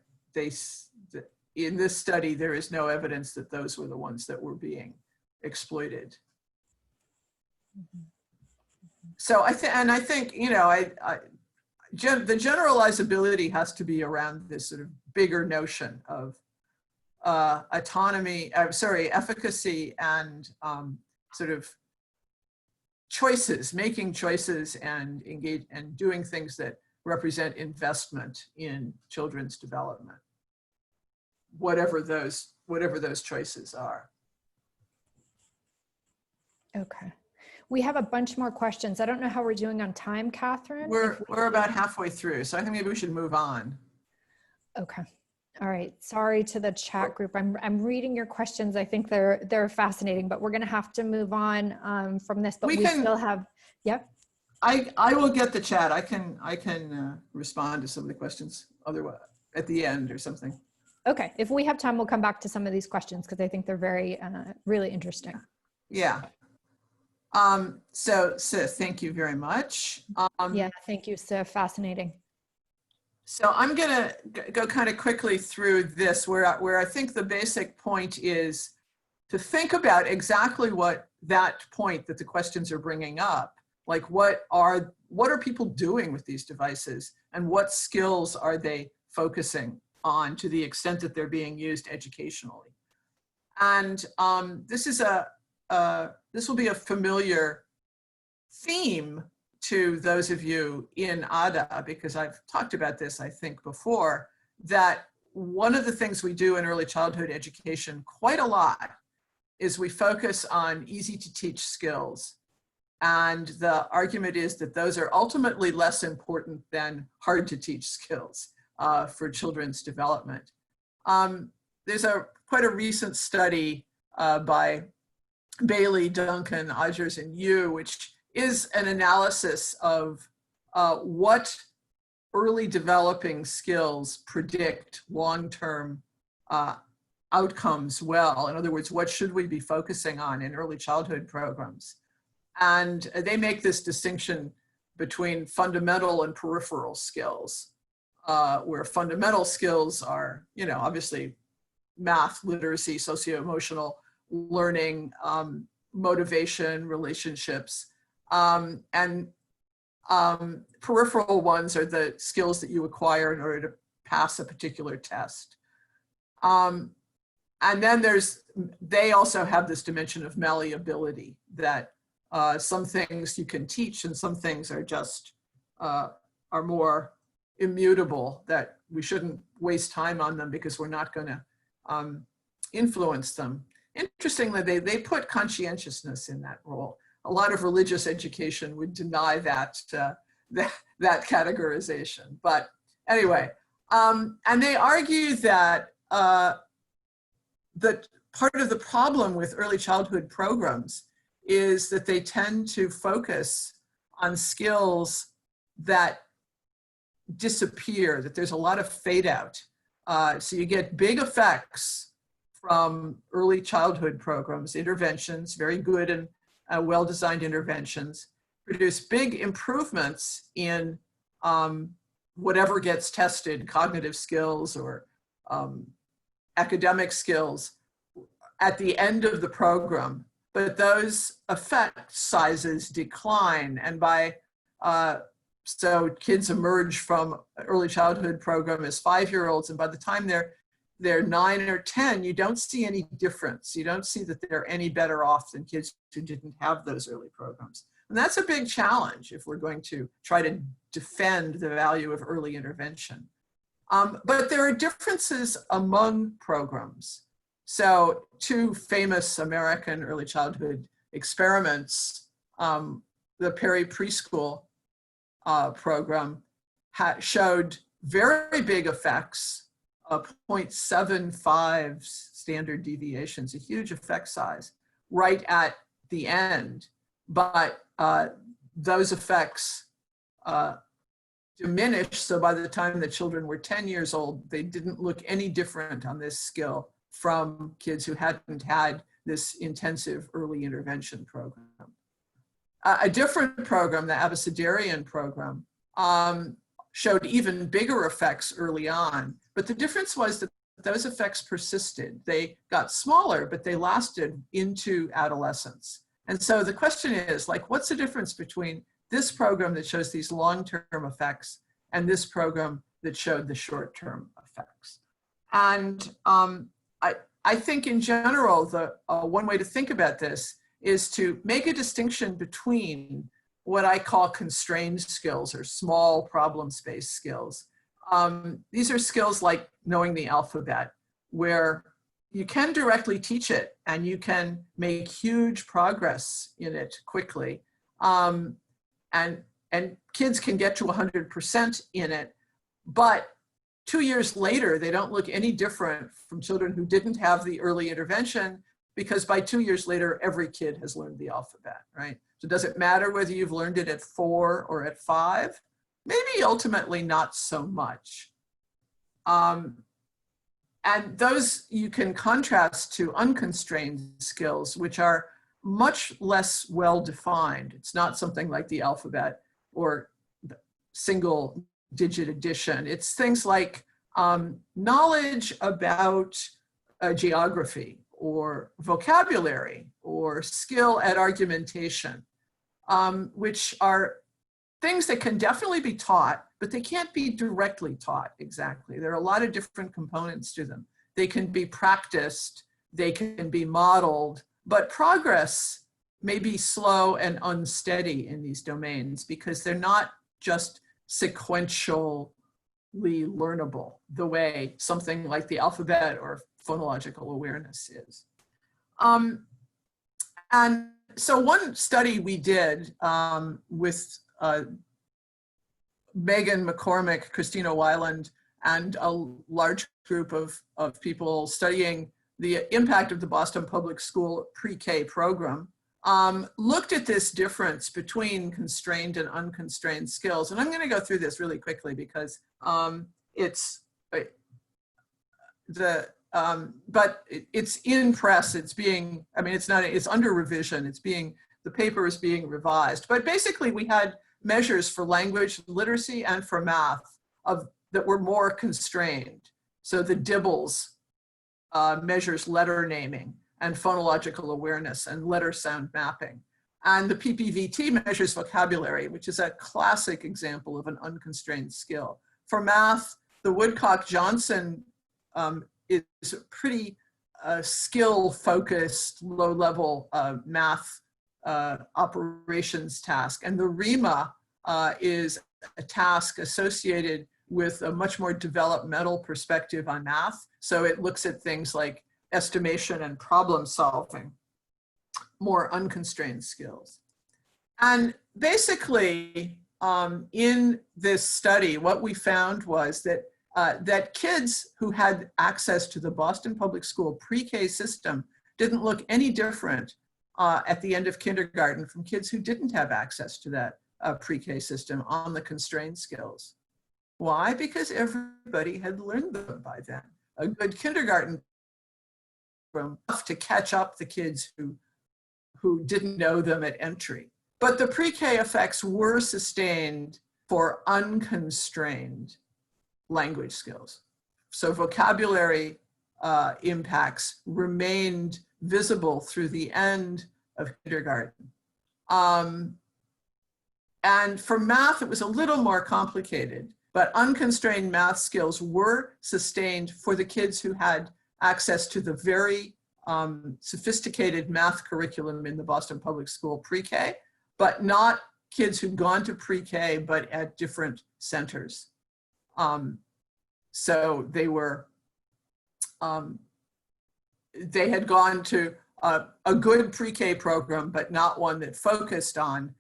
in this study, there is no evidence that those were the ones that were being exploited. So I think, you know, the generalizability has to be around this sort of bigger notion of efficacy and sort of choices, making choices and engage and doing things that represent investment in children's development, whatever those choices are. Okay. We have a bunch more questions. I don't know how we're doing on time, Catherine. We're about halfway through, so I think maybe we should move on. Okay. All right. Sorry to the chat group. I'm reading your questions. I think they're fascinating, but we're going to have to move on from this. But we still have. Yep. I will get the chat. I can respond to some of the questions otherwise at the end or something. Okay. If we have time, we'll come back to some of these questions because I think they're very really interesting. Yeah. So thank you very much. Yeah. Thank you, Sif. Fascinating. So I'm going to go kind of quickly through this where I think the basic point is to think about exactly what that point that the questions are bringing up Like what are people doing with these devices, and what skills are they focusing on to the extent that they're being used educationally? And this will be a familiar theme to those of you in ADA, because I've talked about this, I think, before, that one of the things we do in early childhood education quite a lot is we focus on easy to teach skills. And the argument is that those are ultimately less important than hard to teach skills for children's development. There's quite a recent study by Bailey, Duncan, Odgers, and Yu, which is an analysis of what early developing skills predict long-term outcomes well. In other words, what should we be focusing on in early childhood programs? And they make this distinction between fundamental and peripheral skills, where fundamental skills are, obviously math, literacy, socio-emotional learning, motivation, relationships, and peripheral ones are the skills that you acquire in order to pass a particular test. And then they also have this dimension of malleability, that some things you can teach and some things are just, are more immutable, that we shouldn't waste time on them because we're not going to influence them. Interestingly, they put conscientiousness in that role. A lot of religious education would deny that categorization. But anyway, and they argue that that part of the problem with early childhood programs is that they tend to focus on skills that disappear, that there's a lot of fade out. So you get big effects from early childhood programs, interventions, very good and well-designed interventions, produce big improvements in whatever gets tested, cognitive skills or academic skills at the end of the program. But those effect sizes decline, and so kids emerge from early childhood program as 5-year-olds, and by the time they're 9 or 10, you don't see any difference. You don't see that they're any better off than kids who didn't have those early programs. And that's a big challenge if we're going to try to defend the value of early intervention. But there are differences among programs. So 2 famous American early childhood experiments, the Perry preschool program showed very big effects, 0.75 standard deviations, a huge effect size right at the end. But those effects diminished, so by the time the children were 10 years old, they didn't look any different on this skill from kids who hadn't had this intensive early intervention program. A different program, the Abecedarian program, showed even bigger effects early on, but the difference was that those effects persisted. They got smaller, but they lasted into adolescence. And so the question is, like, what's the difference between this program that shows these long-term effects and this program that showed the short-term effects? And I think in general, the one way to think about this is to make a distinction between what I call constrained skills or small problem space skills. These are skills like knowing the alphabet, where you can directly teach it and you can make huge progress in it quickly. And kids can get to 100% in it, but 2 years later, they don't look any different from children who didn't have the early intervention, because by 2 years later, every kid has learned the alphabet, right? So does it matter whether you've learned it at 4 or at 5? Maybe ultimately not so much. And those you can contrast to unconstrained skills, which are much less well-defined. It's not something like the alphabet or single digit addition. It's things like knowledge about geography or vocabulary or skill at argumentation. which are things that can definitely be taught, but they can't be directly taught exactly. There are a lot of different components to them. They can be practiced, they can be modeled, but progress may be slow and unsteady in these domains because they're not just sequentially learnable the way something like the alphabet or phonological awareness is. And so one study we did with Megan McCormick, Christina Weiland, and a large group of people studying the impact of the Boston Public School pre-K program, looked at this difference between constrained and unconstrained skills. And I'm going to go through this really quickly because but it's in press, it's being, I mean, it's under revision, the paper is being revised. But basically we had measures for language literacy and for math that were more constrained. So the DIBBLES measures letter naming and phonological awareness and letter sound mapping. And the PPVT measures vocabulary, which is a classic example of an unconstrained skill. For math, the Woodcock-Johnson is a pretty skill-focused, low-level math operations task. And the REMA is a task associated with a much more developmental perspective on math. So it looks at things like estimation and problem solving, more unconstrained skills. And basically, in this study, what we found was that that kids who had access to the Boston Public School pre-K system didn't look any different at the end of kindergarten from kids who didn't have access to that pre-K system on the constrained skills. Why? Because everybody had learned them by then. A good kindergarten program to catch up the kids who didn't know them at entry. But the pre-K effects were sustained for unconstrained language skills. So vocabulary impacts remained visible through the end of kindergarten. And for math, it was a little more complicated, but unconstrained math skills were sustained for the kids who had access to the very sophisticated math curriculum in the Boston Public School pre-K, but not kids who'd gone to pre-K, but at different centers. So they had gone to a good pre-K program, but not one that focused on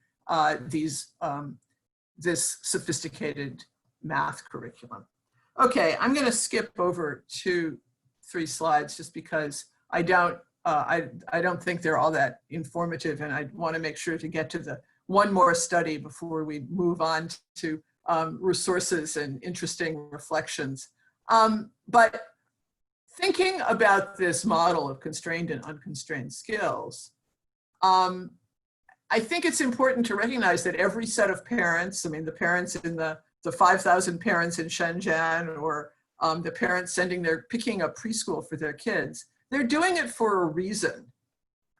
this sophisticated math curriculum. Okay, I'm going to skip over 2-3 slides just because I don't think they're all that informative, and I want to make sure to get to the one more study before we move on to resources and interesting reflections. But thinking about this model of constrained and unconstrained skills, I think it's important to recognize that every set of parents, I mean, the parents in the 5,000 parents in Shenzhen, or the parents picking up preschool for their kids, they're doing it for a reason.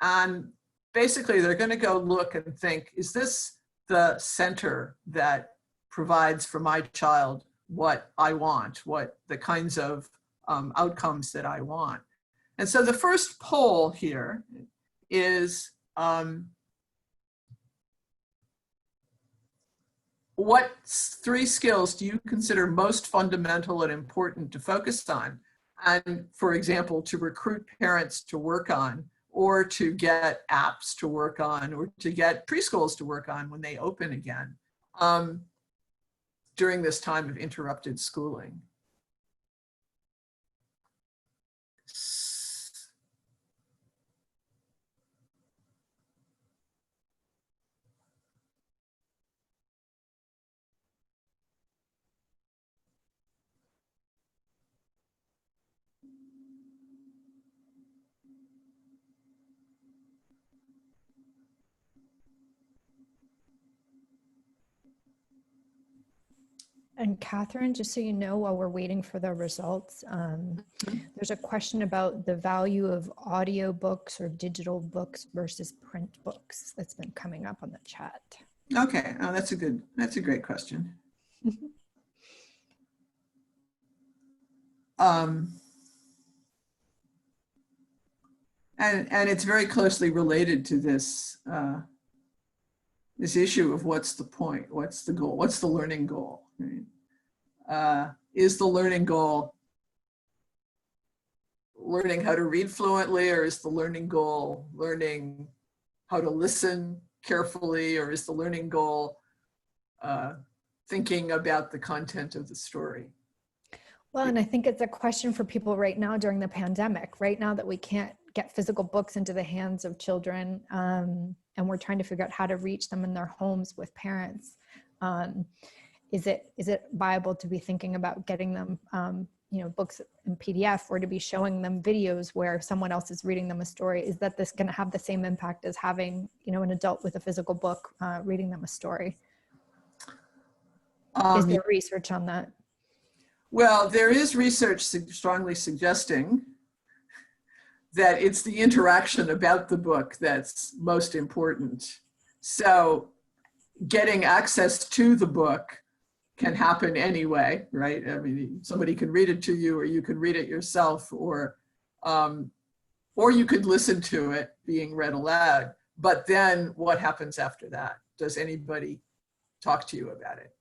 And basically they're going to go look and think, is this the center that provides for my child what I want, what the kinds of outcomes that I want? And so the first poll here is, what 3 skills do you consider most fundamental and important to focus on? And for example, to recruit parents to work on, or to get apps to work on, or to get preschools to work on when they open again during this time of interrupted schooling. And Catherine, just so you know, while we're waiting for the results, there's a question about the value of audio books or digital books versus print books that's been coming up on the chat. Okay, oh, that's a great question. And it's very closely related to this this issue of what's the point, what's the goal, what's the learning goal, right? Is the learning goal learning how to read fluently, or is the learning goal learning how to listen carefully, or is the learning goal thinking about the content of the story? Well, and I think it's a question for people right now during the pandemic, right now that we can't get physical books into the hands of children, and we're trying to figure out how to reach them in their homes with parents. Is it viable to be thinking about getting them, books in PDF, or to be showing them videos where someone else is reading them a story? Is that this going to have the same impact as having, an adult with a physical book reading them a story? Is there research on that? Well, there is research strongly suggesting that it's the interaction about the book that's most important. So getting access to the book can happen anyway, right? I mean, somebody can read it to you, or you can read it yourself, or you could listen to it being read aloud. But then what happens after that? Does anybody talk to you about it?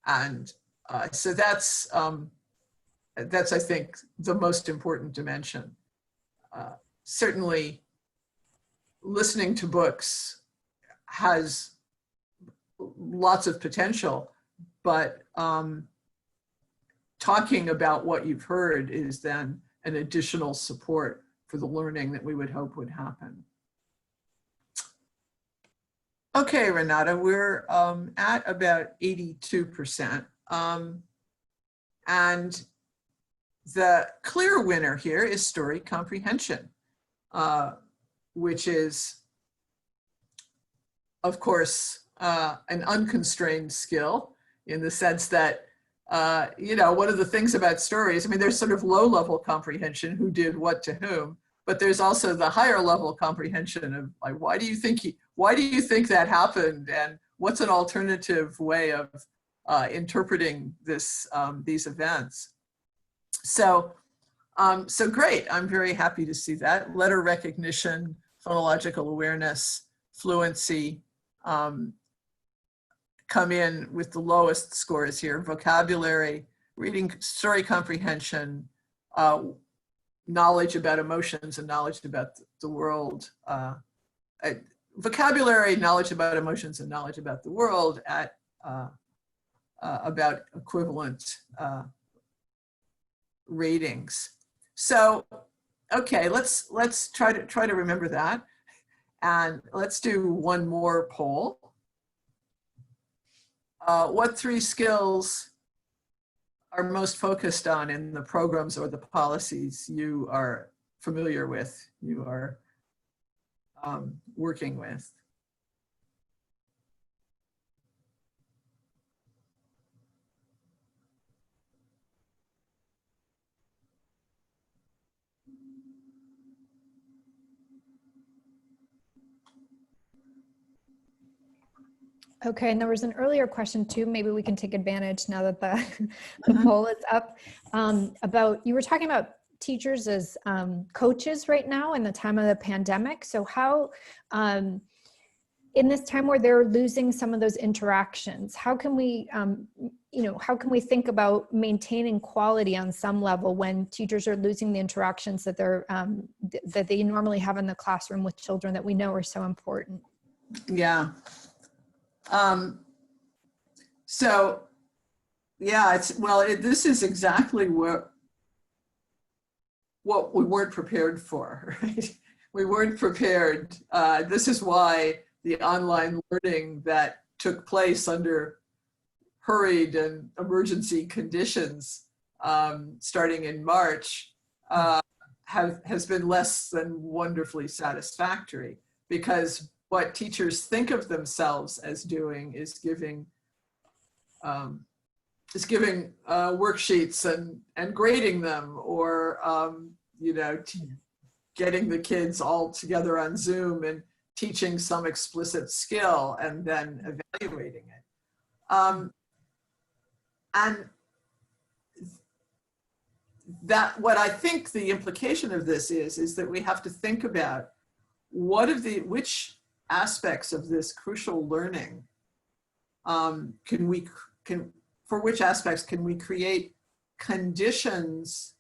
And so that's, I think, the most important dimension. Certainly, listening to books has lots of potential, but talking about what you've heard is then an additional support for the learning that we would hope would happen. Okay, Renata, we're at about 82%. And the clear winner here is story comprehension, which is, of course, an unconstrained skill, in the sense that, one of the things about stories, I mean, there's sort of low-level comprehension, who did what to whom, but there's also the higher level comprehension of, like, why do you think that happened, and what's an alternative way of interpreting these events? So great. I'm very happy to see that. Letter recognition, phonological awareness, fluency come in with the lowest scores here. Vocabulary, reading, story comprehension, knowledge about emotions and knowledge about the world. Vocabulary, knowledge about emotions and knowledge about the world at about equivalent ratings. So, okay, let's try to remember that, and let's do one more poll. What 3 skills are most focused on in the programs or the policies you are familiar with, you are working with? Okay, and there was an earlier question too, maybe we can take advantage now that the poll is up, about, you were talking about teachers as coaches right now in the time of the pandemic. So how, in this time where they're losing some of those interactions, how can we, how can we think about maintaining quality on some level when teachers are losing the interactions that that they normally have in the classroom with children that we know are so important? Yeah. So yeah, this is exactly what we weren't prepared for, right? We weren't prepared. This is why the online learning that took place under hurried and emergency conditions starting in March has been less than wonderfully satisfactory, because what teachers think of themselves as doing is giving just giving worksheets and grading them, or you know, getting the kids all together on Zoom and teaching some explicit skill and then evaluating it. And that, what I think the implication of this is that we have to think about which aspects of this crucial learning for which aspects can we create conditions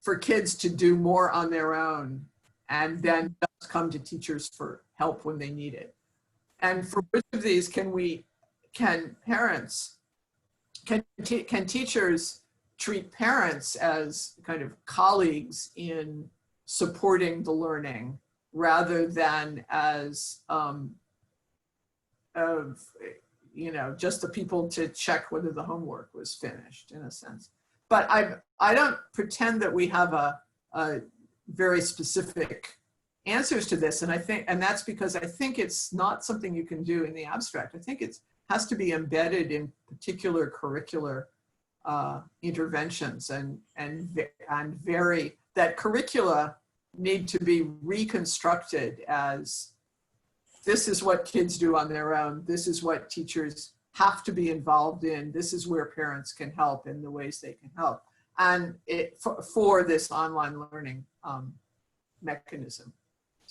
for kids to do more on their own, and then just come to teachers for help when they need it. And for which of these can teachers treat parents as kind of colleagues in supporting the learning, rather than as you know, just the people to check whether the homework was finished, in a sense. But I don't pretend that we have a very specific answers to this, and that's because I think it's not something you can do in the abstract. I think it has to be embedded in particular curricular interventions, and that curricula need to be reconstructed as, this is what kids do on their own, this is what teachers have to be involved in, this is where parents can help in the ways they can help, and for this online learning mechanism.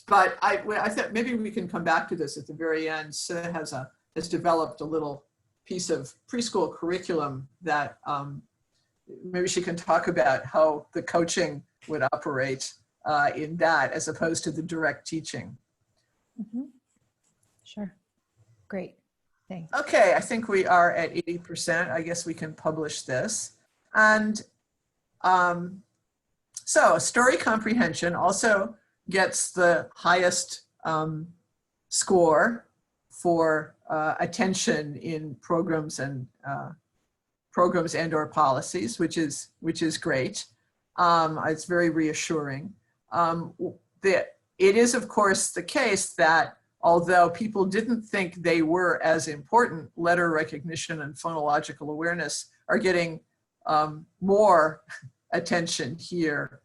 But I thought maybe we can come back to this at the very end. Sue has developed a little piece of preschool curriculum that maybe she can talk about how the coaching would operate in that, as opposed to the direct teaching. Mm-hmm. Sure. Great. Thanks. Okay, I think we are at 80%. I guess we can publish this. And so story comprehension also gets the highest score for attention in programs and or policies, which is great. It's very reassuring. It is, of course, the case that although people didn't think they were as important, letter recognition and phonological awareness are getting more attention here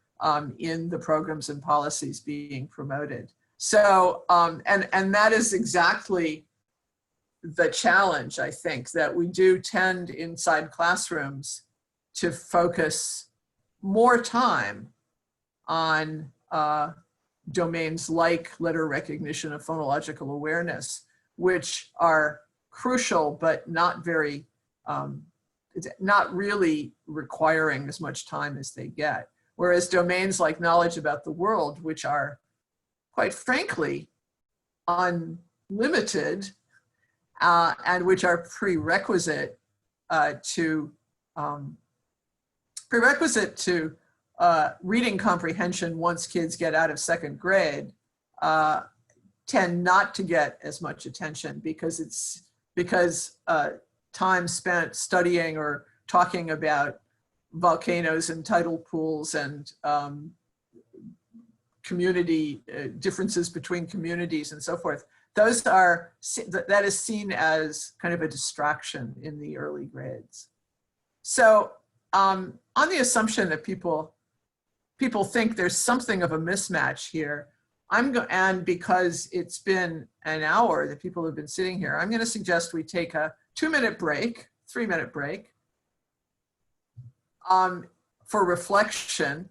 in the programs and policies being promoted. So, and that is exactly the challenge, I think, that we do tend inside classrooms to focus more time on domains like letter recognition and phonological awareness, which are crucial, but not very, not really requiring as much time as they get. Whereas domains like knowledge about the world, which are, quite frankly, unlimited, and which are prerequisite to reading comprehension once kids get out of second grade, tend not to get as much attention because time spent studying or talking about volcanoes and tidal pools and community differences between communities and so forth. That is seen as kind of a distraction in the early grades. So on the assumption that people think there's something of a mismatch here, and because it's been an hour that people have been sitting here, I'm going to suggest we take a 2-minute break, 3-minute break for reflection.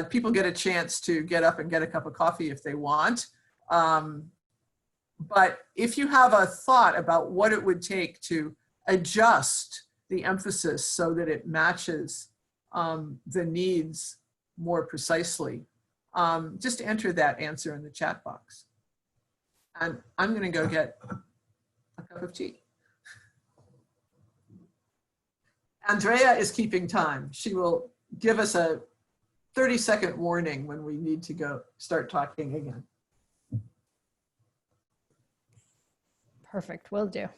People get a chance to get up and get a cup of coffee if they want. But if you have a thought about what it would take to adjust the emphasis so that it matches the needs more precisely, just enter that answer in the chat box. And I'm going to go get a cup of tea. Andrea is keeping time. She will give us a 30-second warning when we need to go start talking again. Perfect. Will do.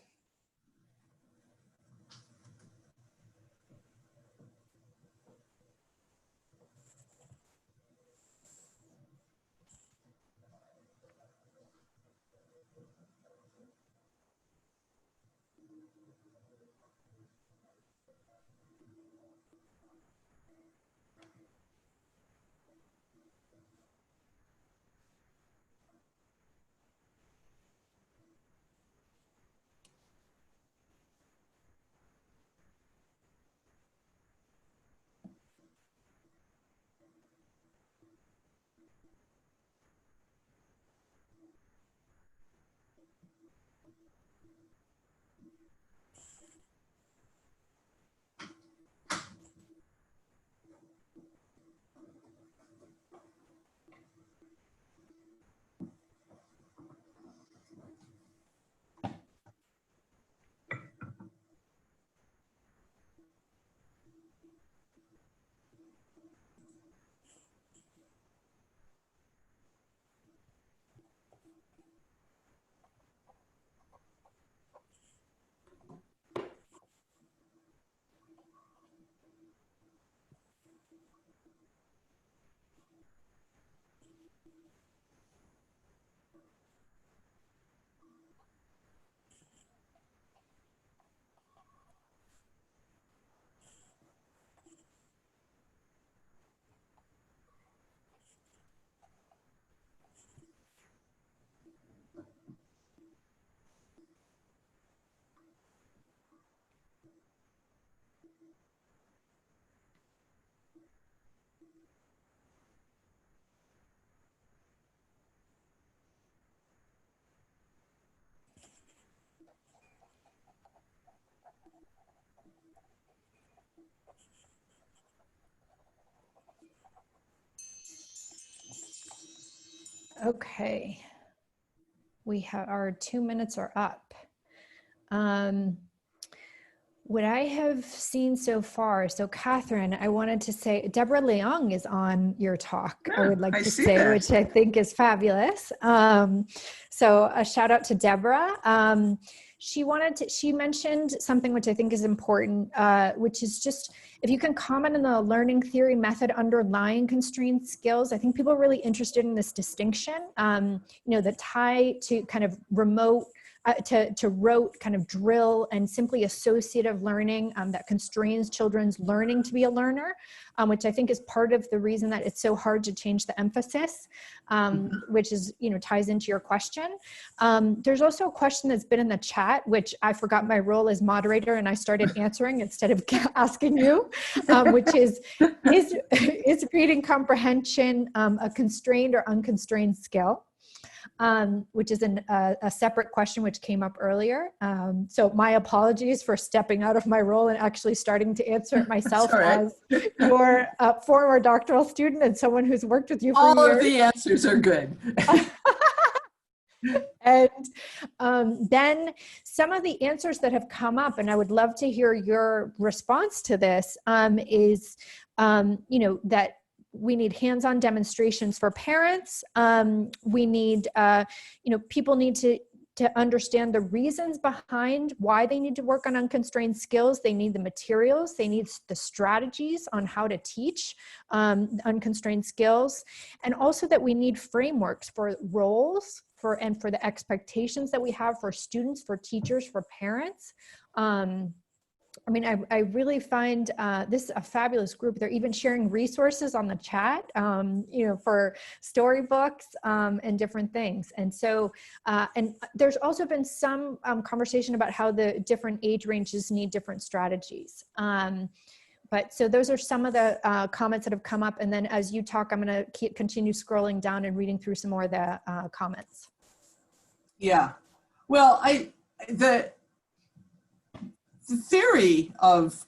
Okay. We have our 2 minutes are up. What I have seen so far, so Catherine, I wanted to say, Deborah Leong is on your talk, I would like I to see say, that. which I think is fabulous. So a shout out to Deborah. She mentioned something which I think is important, which is just, if you can comment on the learning theory method underlying constrained skills. I think people are really interested in this distinction, the tie to kind of remote, to rote kind of drill and simply associative learning that constrains children's learning to be a learner, which I think is part of the reason that it's so hard to change the emphasis, which is, ties into your question. There's also a question that's been in the chat, which I forgot my role as moderator and I started answering instead of asking you, which is reading comprehension a constrained or unconstrained skill? Which is a separate question which came up earlier. So my apologies for stepping out of my role and actually starting to answer it myself as your former doctoral student and someone who's worked with you for years. All of the answers are good. And then some of the answers that have come up, and I would love to hear your response to this, is, that we need hands-on demonstrations for parents. We need, people need to understand the reasons behind why they need to work on unconstrained skills. They need the materials, they need the strategies on how to teach unconstrained skills. And also that we need frameworks for roles, for the expectations that we have for students, for teachers, for parents. I really find this a fabulous group. They're even sharing resources on the chat, for storybooks and different things. And so, and there's also been some conversation about how the different age ranges need different strategies. But so those are some of the comments that have come up. And then as you talk, I'm going to continue scrolling down and reading through some more of the comments. Yeah. Well, the theory of,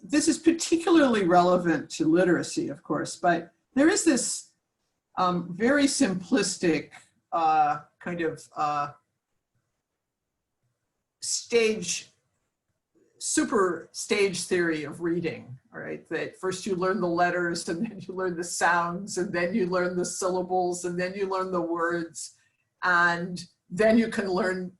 this is particularly relevant to literacy, of course, but there is this very simplistic kind of super stage theory of reading, all right? That first you learn the letters and then you learn the sounds and then you learn the syllables and then you learn the words and then you can learn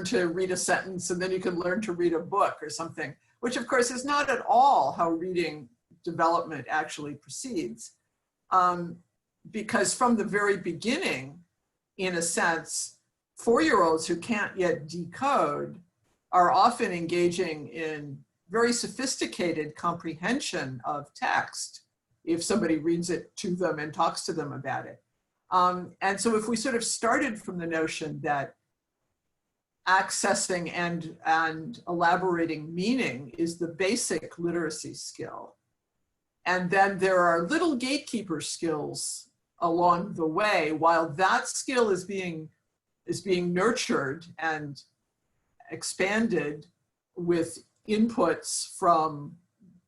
to read a sentence and then you can learn to read a book or something, which of course is not at all how reading development actually proceeds. Because from the very beginning, in a sense, 4-year-olds who can't yet decode are often engaging in very sophisticated comprehension of text if somebody reads it to them and talks to them about it. And so if we sort of started from the notion that accessing and elaborating meaning is the basic literacy skill, and then there are little gatekeeper skills along the way, while that skill is being nurtured and expanded with inputs from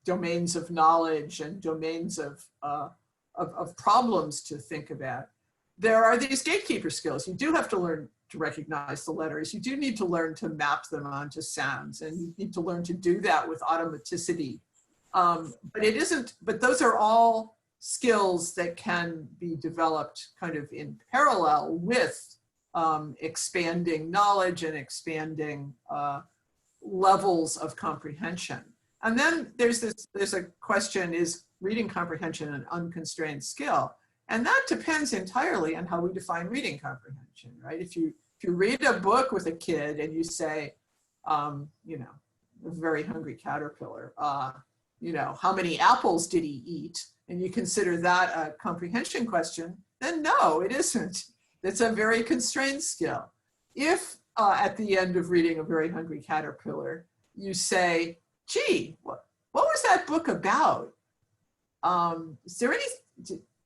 domains of knowledge and domains of problems to think about. There are these gatekeeper skills. You do have to learn to recognize the letters. You do need to learn to map them onto sounds, and you need to learn to do that with automaticity. But those are all skills that can be developed kind of in parallel with expanding knowledge and expanding levels of comprehension. And then there's a question, is reading comprehension an unconstrained skill? And that depends entirely on how we define reading comprehension, right? If you read a book with a kid and you say, you know, a very hungry caterpillar, you know, how many apples did he eat? And you consider that a comprehension question, then no, it isn't. It's a very constrained skill. If at the end of reading A Very Hungry Caterpillar, you say, gee, what was that book about? Is there any,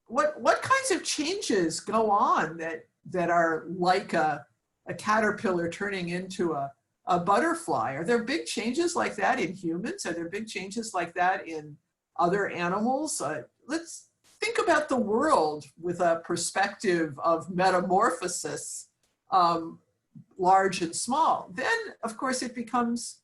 what kinds of changes go on that are like a caterpillar turning into a butterfly? Are there big changes like that in humans? Are there big changes like that in other animals? Let's think about the world with a perspective of metamorphosis, large and small. Then, of course, it becomes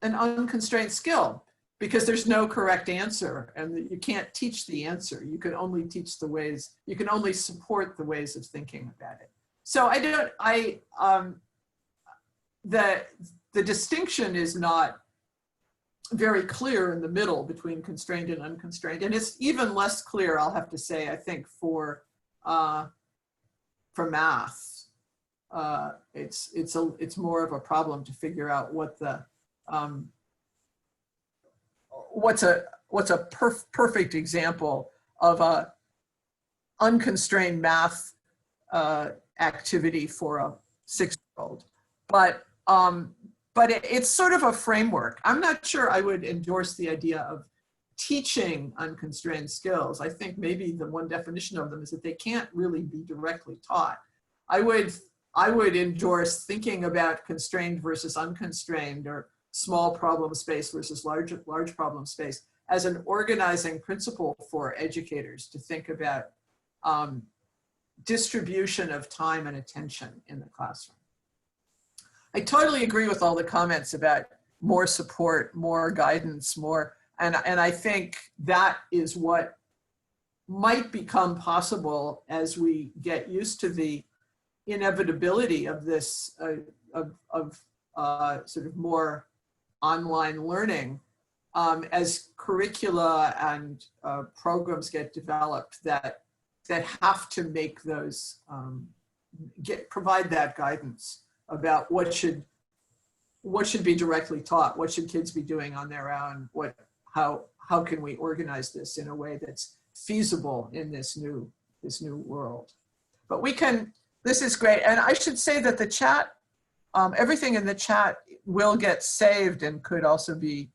an unconstrained skill, because there's no correct answer and you can't teach the answer. You can only teach the ways, you can only support the ways of thinking about it. So the distinction is not very clear in the middle between constrained and unconstrained. And it's even less clear, I'll have to say, I think, for math. It's more of a problem to figure out what the what's a perfect example of a unconstrained math activity for a 6-year-old. But it's sort of a framework. I'm not sure I would endorse the idea of teaching unconstrained skills. I think maybe the one definition of them is that they can't really be directly taught. I would endorse thinking about constrained versus unconstrained, or small problem space versus large problem space, as an organizing principle for educators to think about distribution of time and attention in the classroom. I totally agree with all the comments about more support, more guidance, and I think that is what might become possible as we get used to the inevitability of this, sort of more online learning, as curricula and programs get developed that have to make those, provide that guidance about what should be directly taught, what should kids be doing on their own, how can we organize this in a way that's feasible in this new world. But this is great. And I should say that the chat, everything in the chat will get saved and could also be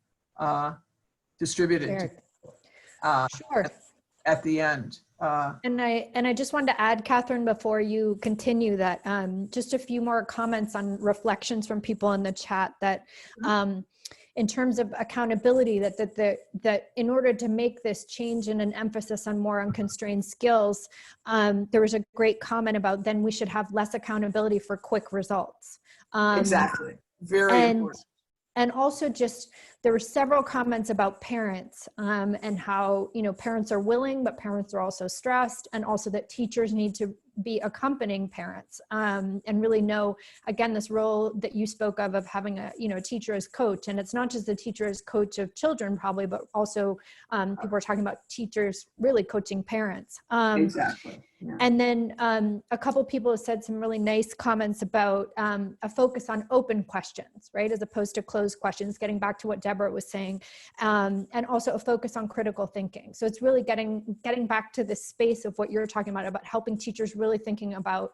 distributed Sure. at the end. And I just wanted to add, Catherine, before you continue, that just a few more comments on reflections from people in the chat, that in terms of accountability, that in order to make this change and an emphasis on more unconstrained skills, there was a great comment about then we should have less accountability for quick results. Exactly. Very important. And also just, there were several comments about parents and how, parents are willing, but parents are also stressed, and also that teachers need to be accompanying parents and really know, again, this role that you spoke of having a teacher as coach. And it's not just the teacher as coach of children probably, but also people are talking about teachers really coaching parents. Exactly. Yeah. And then a couple people have said some really nice comments about a focus on open questions, right, as opposed to closed questions, getting back to what Deborah was saying, and also a focus on critical thinking. So it's really getting back to this space of what you're talking about helping teachers really thinking about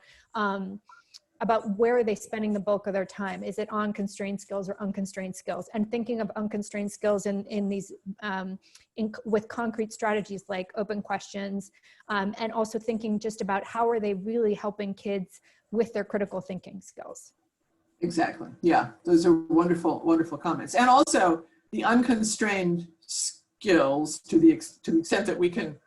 where are they spending the bulk of their time. Is it on constrained skills or unconstrained skills? And thinking of unconstrained skills in these with concrete strategies like open questions, and also thinking just about how are they really helping kids with their critical thinking skills. Exactly. Yeah, those are wonderful, wonderful comments. And also the unconstrained skills, to the extent that we can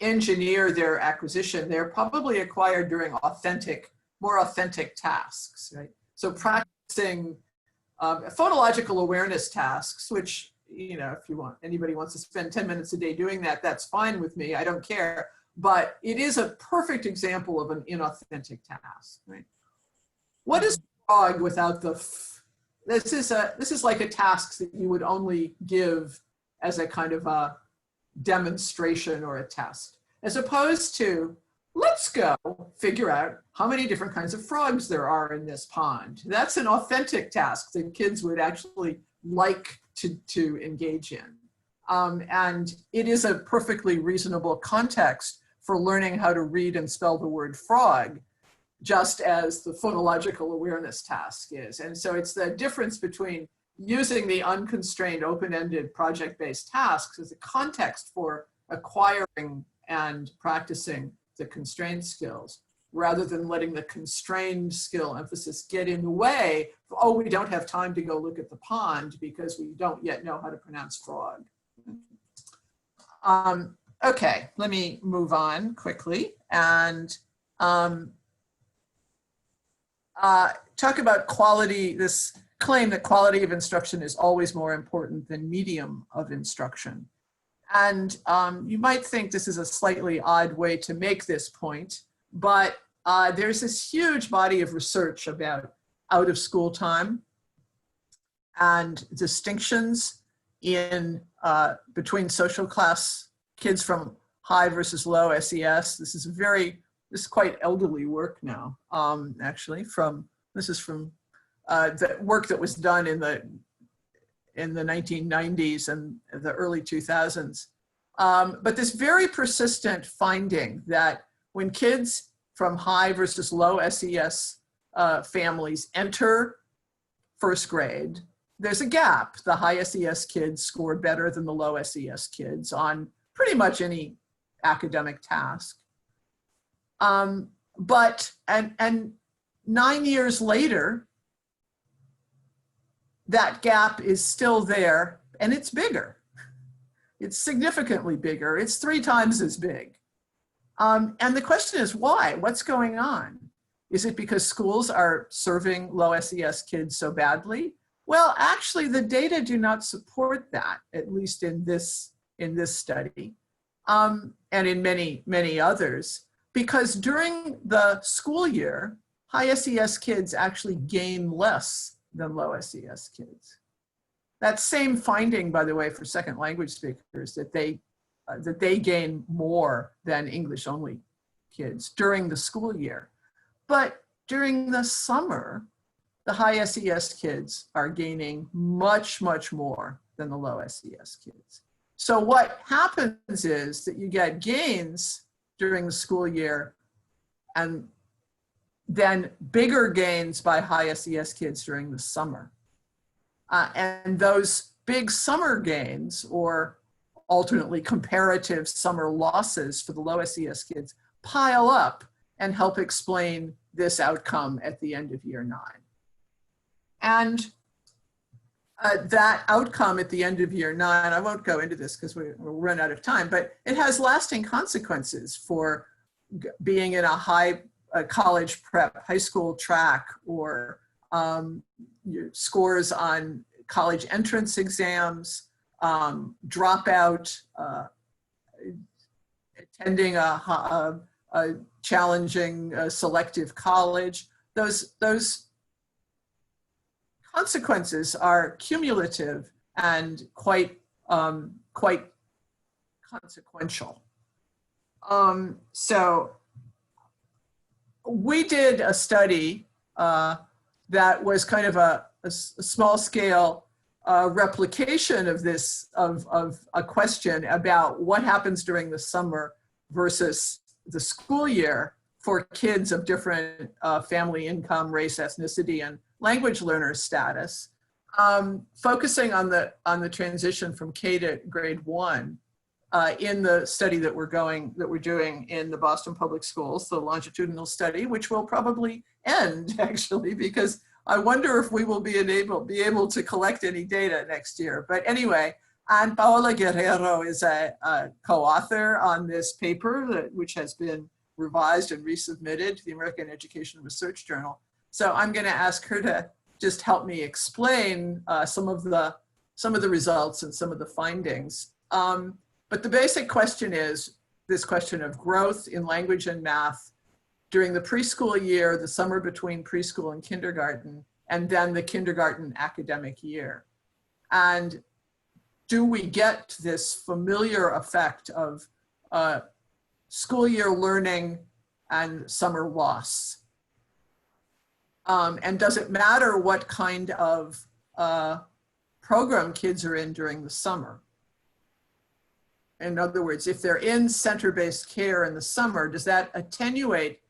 engineer their acquisition, they're probably acquired during more authentic tasks, right? So practicing phonological awareness tasks, which, if anybody wants to spend 10 minutes a day doing that, that's fine with me, I don't care. But it is a perfect example of an inauthentic task, right? What is frog without the f? this is like a task that you would only give as a kind of a demonstration or a test, as opposed to, let's go figure out how many different kinds of frogs there are in this pond. That's an authentic task that kids would actually like to engage in. And it is a perfectly reasonable context for learning how to read and spell the word frog, just as the phonological awareness task is. And so it's the difference between using the unconstrained, open-ended, project-based tasks as a context for acquiring and practicing the constrained skills, rather than letting the constrained skill emphasis get in the way. Oh, we don't have time to go look at the pond because we don't yet know how to pronounce frog. Okay, let me move on quickly and talk about quality, this claim that quality of instruction is always more important than medium of instruction. And you might think this is a slightly odd way to make this point, but there's this huge body of research about out of school time and distinctions in between social class kids from high versus low SES. This is quite elderly work now, actually. This is from the work that was done in the 1990s and the early 2000s. But this very persistent finding that when kids from high versus low SES families enter first grade, there's a gap. The high SES kids score better than the low SES kids on pretty much any academic task. But 9 years later, that gap is still there, and it's bigger. It's significantly bigger. It's 3 times as big. And the question is why? What's going on? Is it because schools are serving low SES kids so badly? Well, actually, the data do not support that, at least in this study, and in many, many others, because during the school year, high SES kids actually gain less than low SES kids. That same finding, by the way, for second language speakers, that they gain more than English only kids during the school year. But during the summer, the high SES kids are gaining much, much more than the low SES kids. So what happens is that you get gains during the school year and then bigger gains by high SES kids during the summer. And those big summer gains, or alternately comparative summer losses for the low SES kids, pile up and help explain this outcome at the end of year 9. And that outcome at the end of year 9, I won't go into this because we'll run out of time, but it has lasting consequences for being in a college prep, high school track, or your scores on college entrance exams, dropout, attending a challenging selective college. Those consequences are cumulative and quite consequential. So we did a study that was kind of a small scale replication of this, of a question about what happens during the summer versus the school year for kids of different family income, race, ethnicity, and language learner status, focusing on the transition from K to grade 1 in the study that we're doing in the Boston Public Schools, the longitudinal study, which will probably end actually, because I wonder if we will be able to collect any data next year. But anyway, and Paola Guerrero is a co-author on this paper, which has been revised and resubmitted to the American Education Research Journal. So I'm going to ask her to just help me explain some of the results and some of the findings. But the basic question is this question of growth in language and math during the preschool year, the summer between preschool and kindergarten, and then the kindergarten academic year. And do we get this familiar effect of school year learning and summer loss? And does it matter what kind of program kids are in during the summer? In other words, if they're in center-based care in the summer, does that attenuate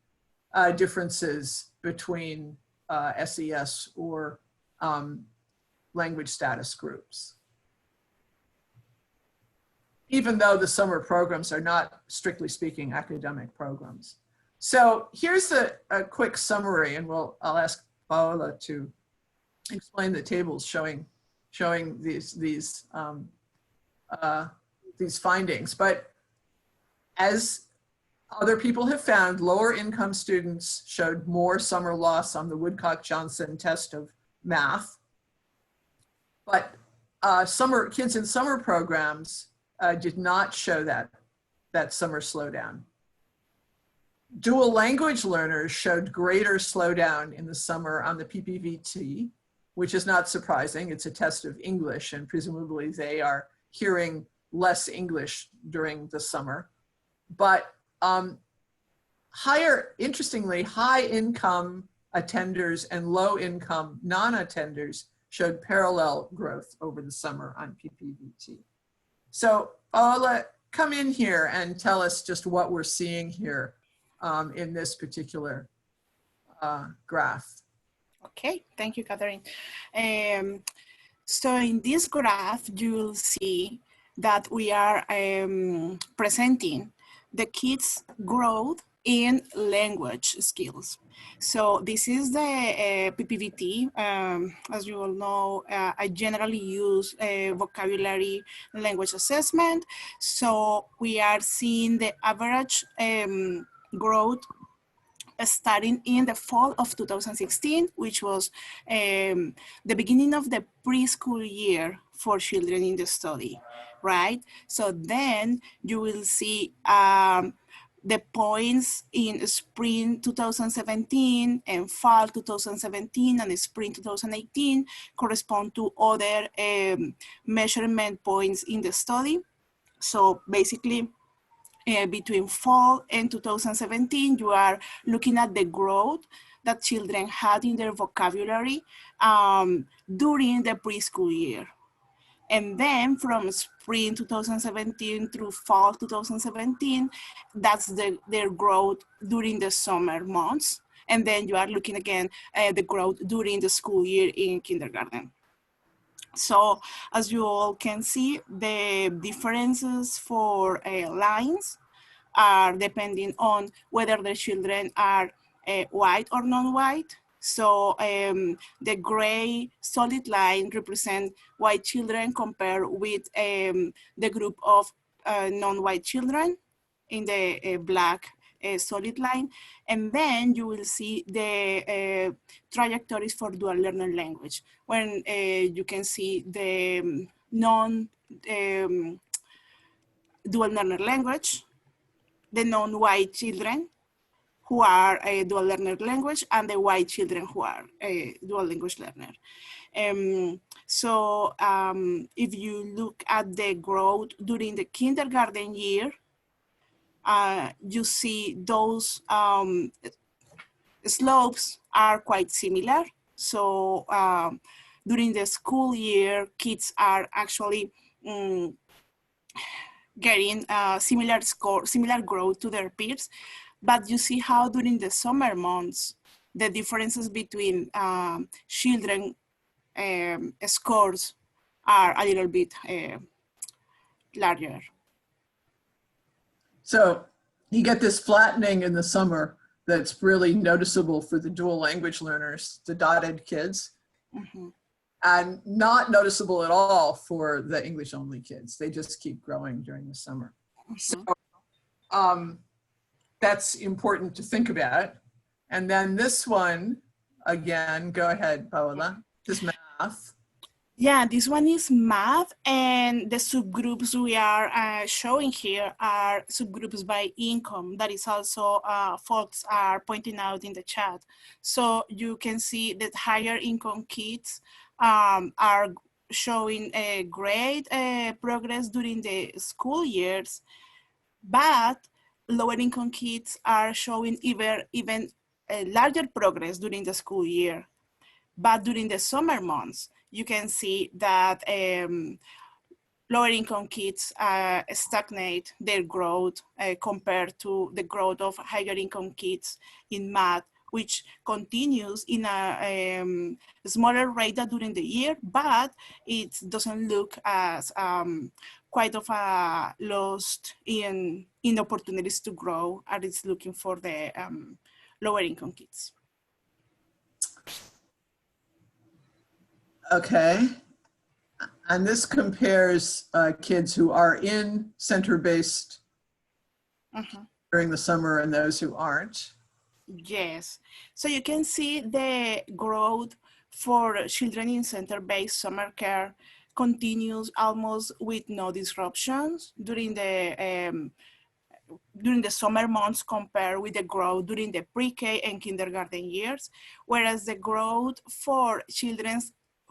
differences between SES or language status groups? Even though the summer programs are not, strictly speaking, academic programs. So here's a quick summary, and I'll ask Paola to explain the tables showing these findings. But as other people have found, lower income students showed more summer loss on the Woodcock-Johnson test of math. But kids in summer programs did not show that summer slowdown. Dual language learners showed greater slowdown in the summer on the PPVT, which is not surprising. It's a test of English, and presumably they are hearing less English during the summer. But interestingly, high income attenders and low income non-attenders showed parallel growth over the summer on PPVT. So Paola, come in here and tell us just what we're seeing here in this particular graph. Okay, thank you, Catherine. So in this graph, you will see that we are presenting the kids' growth in language skills. So this is the PPVT. As you all know, I generally use vocabulary language assessment. So we are seeing the average growth starting in the fall of 2016, which was the beginning of the preschool year for children in the study, right? So then you will see the points in spring 2017 and fall 2017 and spring 2018 correspond to other measurement points in the study. So basically, between fall and 2017, you are looking at the growth that children had in their vocabulary during the preschool year. And then from spring 2017 through fall 2017, that's their growth during the summer months. And then you are looking again at the growth during the school year in kindergarten. So as you all can see, the differences for lines are depending on whether the children are white or non-white. So the gray solid line represents white children compared with the group of non-white children in the black solid line. And then you will see the trajectories for dual learner language, when you can see the dual learner language, the non-white children who are a dual learner language, and the white children who are a dual language learner. So if you look at the growth during the kindergarten year, you see those slopes are quite similar. So during the school year, kids are actually getting similar growth to their peers. But you see how during the summer months, the differences between children scores are a little bit larger. So you get this flattening in the summer that's really noticeable for the dual language learners, the dotted kids, and not noticeable at all for the English only kids. They just keep growing during the summer. So that's important to think about. And then this one, again, go ahead, Paola, this math. Yeah, this one is math, and the subgroups we are showing here are subgroups by income. That is also folks are pointing out in the chat. So you can see that higher income kids are showing a great progress during the school years, but lower income kids are showing even a larger progress during the school year. But during the summer months, you can see that lower income kids stagnate their growth compared to the growth of higher income kids in math, which continues in a smaller rate than during the year, but it doesn't look as quite of a lost in opportunities to grow, and it's looking for the lower income kids. Okay. And this compares kids who are in center-based during the summer and those who aren't. Yes. So you can see the growth for children in center-based summer care continues almost with no disruptions during the summer months compared with the growth during the pre-K and kindergarten years, whereas the growth for children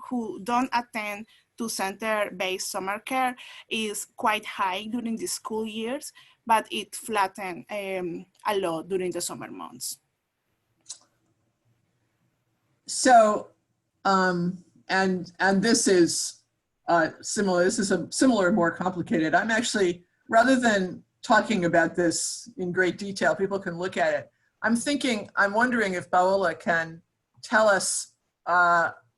who don't attend to center-based summer care is quite high during the school years, but it flattened a lot during the summer months. So, and this is similar. This is a similar, more complicated. I'm actually, rather than talking about this in great detail, people can look at it. I'm wondering if Paola can tell us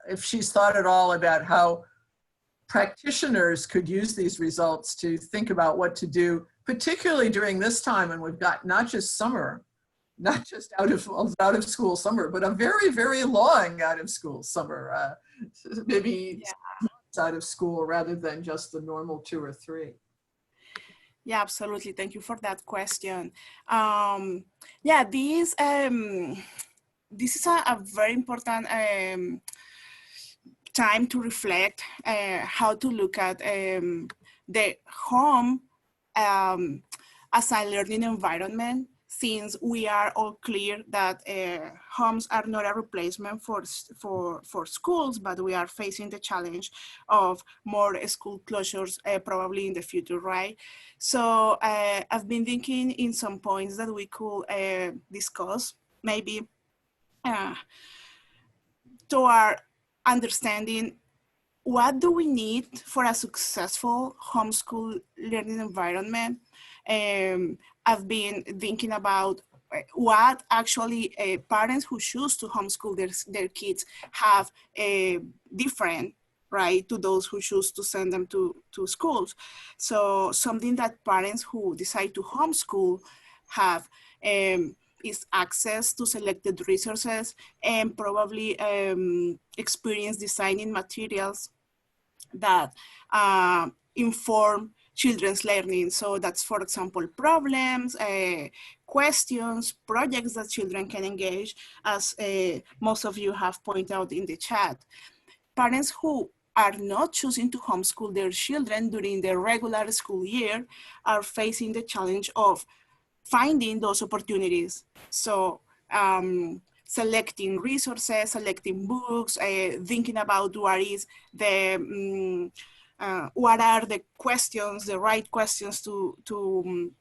if she's thought at all about how practitioners could use these results to think about what to do, particularly during this time when we've got not just summer, not just out of school summer, but a very, very long out of school summer, maybe out of school rather than just the normal 2 or 3. Yeah, absolutely. Thank you for that question. Yeah, this is a very important time to reflect how to look at the home as a learning environment, since we are all clear that homes are not a replacement for schools, but we are facing the challenge of more school closures probably in the future, right? So I've been thinking in some points that we could discuss, maybe toward understanding what do we need for a successful homeschool learning environment. I've been thinking about what actually parents who choose to homeschool their kids have different, right, to those who choose to send them to schools. So something that parents who decide to homeschool have is access to selected resources and probably experience designing materials that inform children's learning. So that's, for example, problems, questions, projects that children can engage, as most of you have pointed out in the chat. Parents who are not choosing to homeschool their children during the regular school year are facing the challenge of finding those opportunities. So selecting resources, selecting books, thinking about what is the what are the questions, the right questions to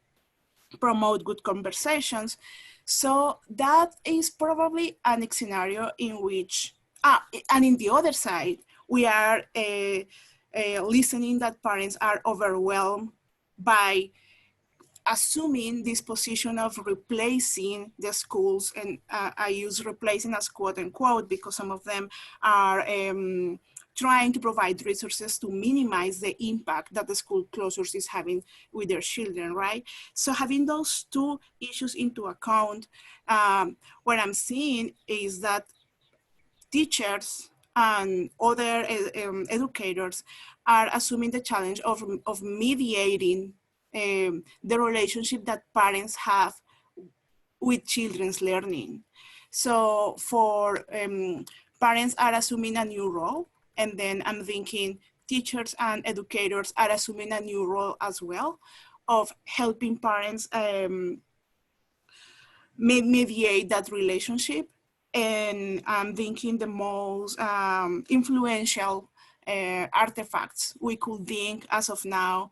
promote good conversations. So that is probably a next scenario in which, and in the other side, we are listening that parents are overwhelmed by assuming this position of replacing the schools, and I use replacing as quote unquote because some of them are trying to provide resources to minimize the impact that the school closures is having with their children, right? So having those two issues into account, what I'm seeing is that teachers and other educators are assuming the challenge of mediating the relationship that parents have with children's learning. So for parents are assuming a new role And then I'm thinking teachers and educators are assuming a new role as well of helping parents mediate that relationship. And I'm thinking the most influential artifacts we could think as of now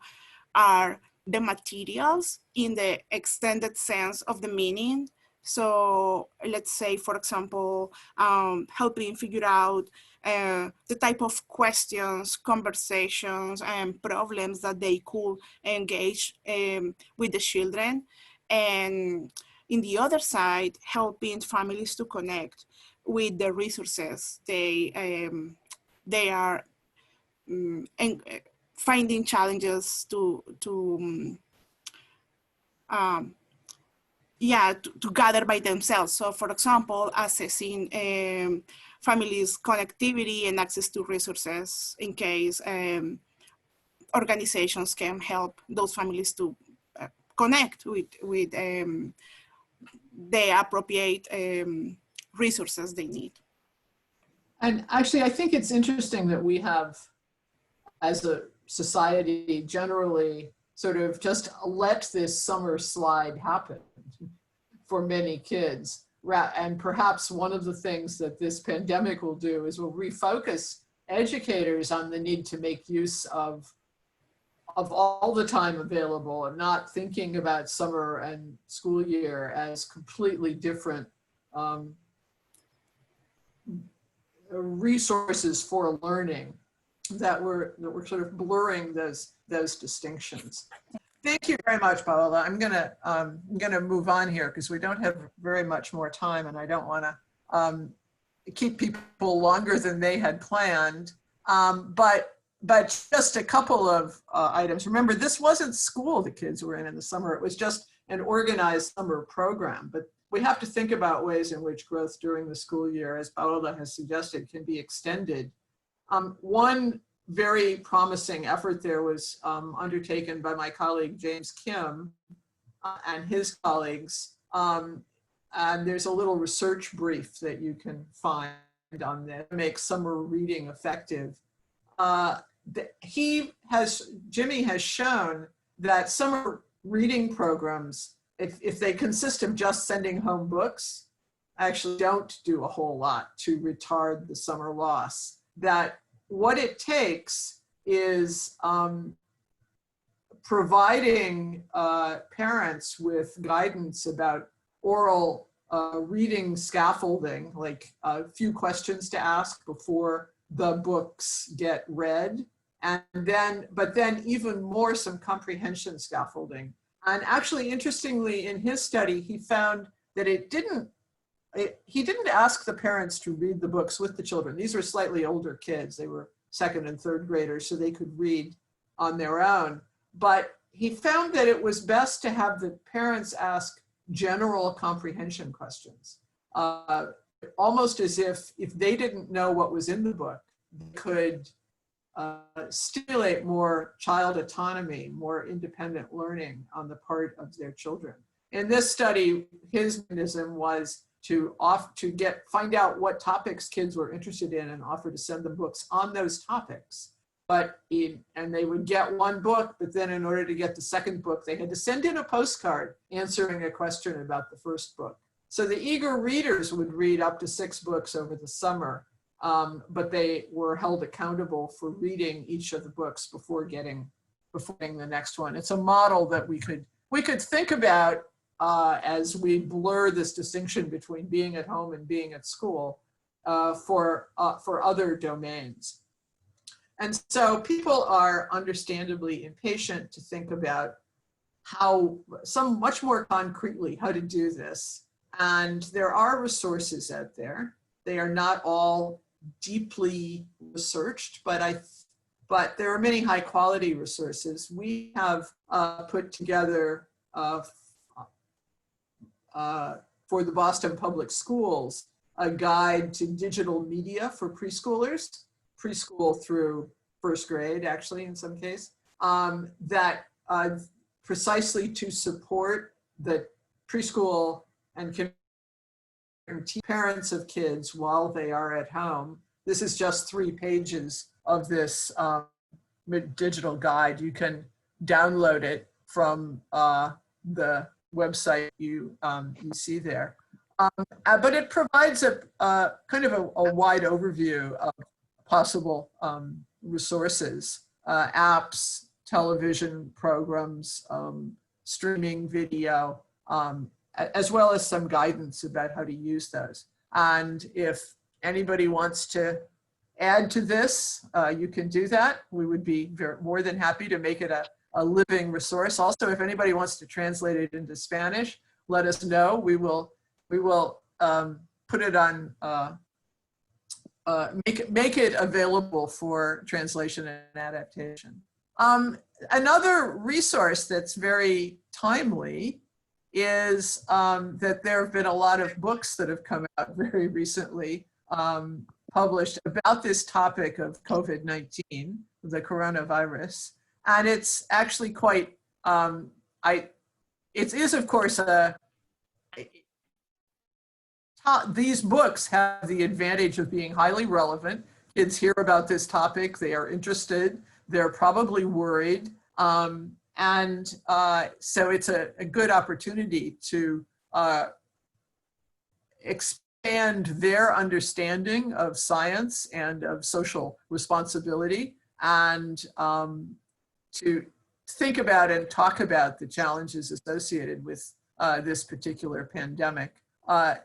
are the materials in the extended sense of the meaning. So let's say, for example, helping figure out the type of questions, conversations, and problems that they could engage with the children. And in the other side, helping families to connect with the resources they are finding challenges to gather by themselves. So for example, assessing families' connectivity and access to resources in case organizations can help those families to connect with the appropriate resources they need. And actually, I think it's interesting that we have, as a society, generally sort of just let this summer slide happen for many kids. And perhaps one of the things that this pandemic will do is will refocus educators on the need to make use of all the time available and not thinking about summer and school year as completely different resources for learning, that we're sort of blurring those distinctions. Thank you very much, Paola. I'm gonna move on here because we don't have very much more time, and I don't want to keep people longer than they had planned. But just a couple of items. Remember, this wasn't school the kids were in the summer. It was just an organized summer program. But we have to think about ways in which growth during the school year, as Paola has suggested, can be extended. One very promising effort there was undertaken by my colleague James Kim and his colleagues. And there's a little research brief that you can find on that to make summer reading effective. Jimmy has shown that summer reading programs, if they consist of just sending home books, actually don't do a whole lot to retard the summer loss. That what it takes is providing parents with guidance about oral reading scaffolding, like a few questions to ask before the books get read, but then even more some comprehension scaffolding. And actually, interestingly, in his study, he found that he didn't ask the parents to read the books with the children. These were slightly older kids. They were second and third graders, so they could read on their own. But he found that it was best to have the parents ask general comprehension questions, almost as if they didn't know what was in the book, they could stimulate more child autonomy, more independent learning on the part of their children. In this study, his mechanism was to find out what topics kids were interested in and offer to send them books on those topics. And they would get one book, but then in order to get the second book, they had to send in a postcard answering a question about the first book. So the eager readers would read up to 6 books over the summer, but they were held accountable for reading each of the books before getting the next one. It's a model that we could think about as we blur this distinction between being at home and being at school for other domains. And so people are understandably impatient to think about much more concretely how to do this. And there are resources out there. They are not all deeply researched, but there are many high quality resources. We have put together for the Boston Public Schools a guide to digital media for preschoolers, preschool through first grade, actually, in some case, that precisely to support the preschool and parents of kids while they are at home. this is just 3 pages of this digital guide. You can download it from the website you see there. But it provides a kind of a wide overview of possible resources, apps, television programs, streaming video, as well as some guidance about how to use those. And if anybody wants to add to this, you can do that. We would be more than happy to make it a living resource. Also, if anybody wants to translate it into Spanish, let us know. We will put it on, make it available for translation and adaptation. Another resource that's very timely is that there have been a lot of books that have come out very recently, published about this topic of COVID-19, the coronavirus. And it's actually quite, it is of course these books have the advantage of being highly relevant. Kids hear about this topic, they are interested, they're probably worried. So it's a good opportunity to expand their understanding of science and of social responsibility, and to think about and talk about the challenges associated with this particular pandemic. I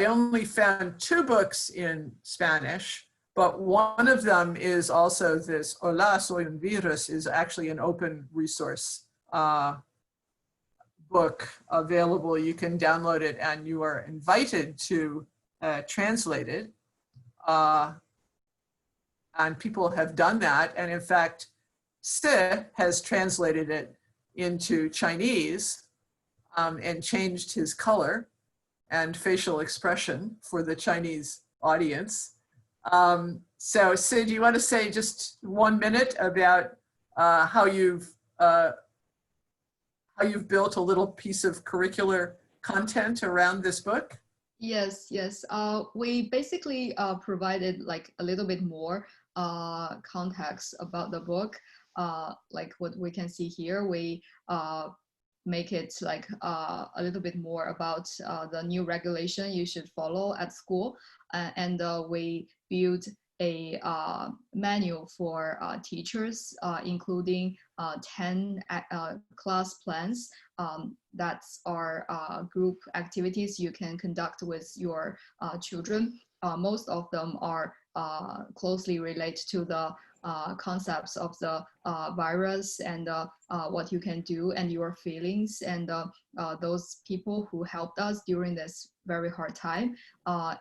only found 2 books in Spanish, but one of them is also this Hola, soy un virus, is actually an open resource book available. You can download it and you are invited to translate it. And people have done that. And in fact, Si has translated it into Chinese and changed his color and facial expression for the Chinese audience. So Sid, do you want to say just 1 minute about how you've built a little piece of curricular content around this book? Yes. We basically provided like a little bit more context about the book. Like what we can see here, we make it like a little bit more about the new regulation you should follow at school. And we build a manual for teachers, including 10 class plans that are group activities you can conduct with your children. Most of them are closely related to the concepts of the virus and what you can do and your feelings and those people who helped us during this very hard time.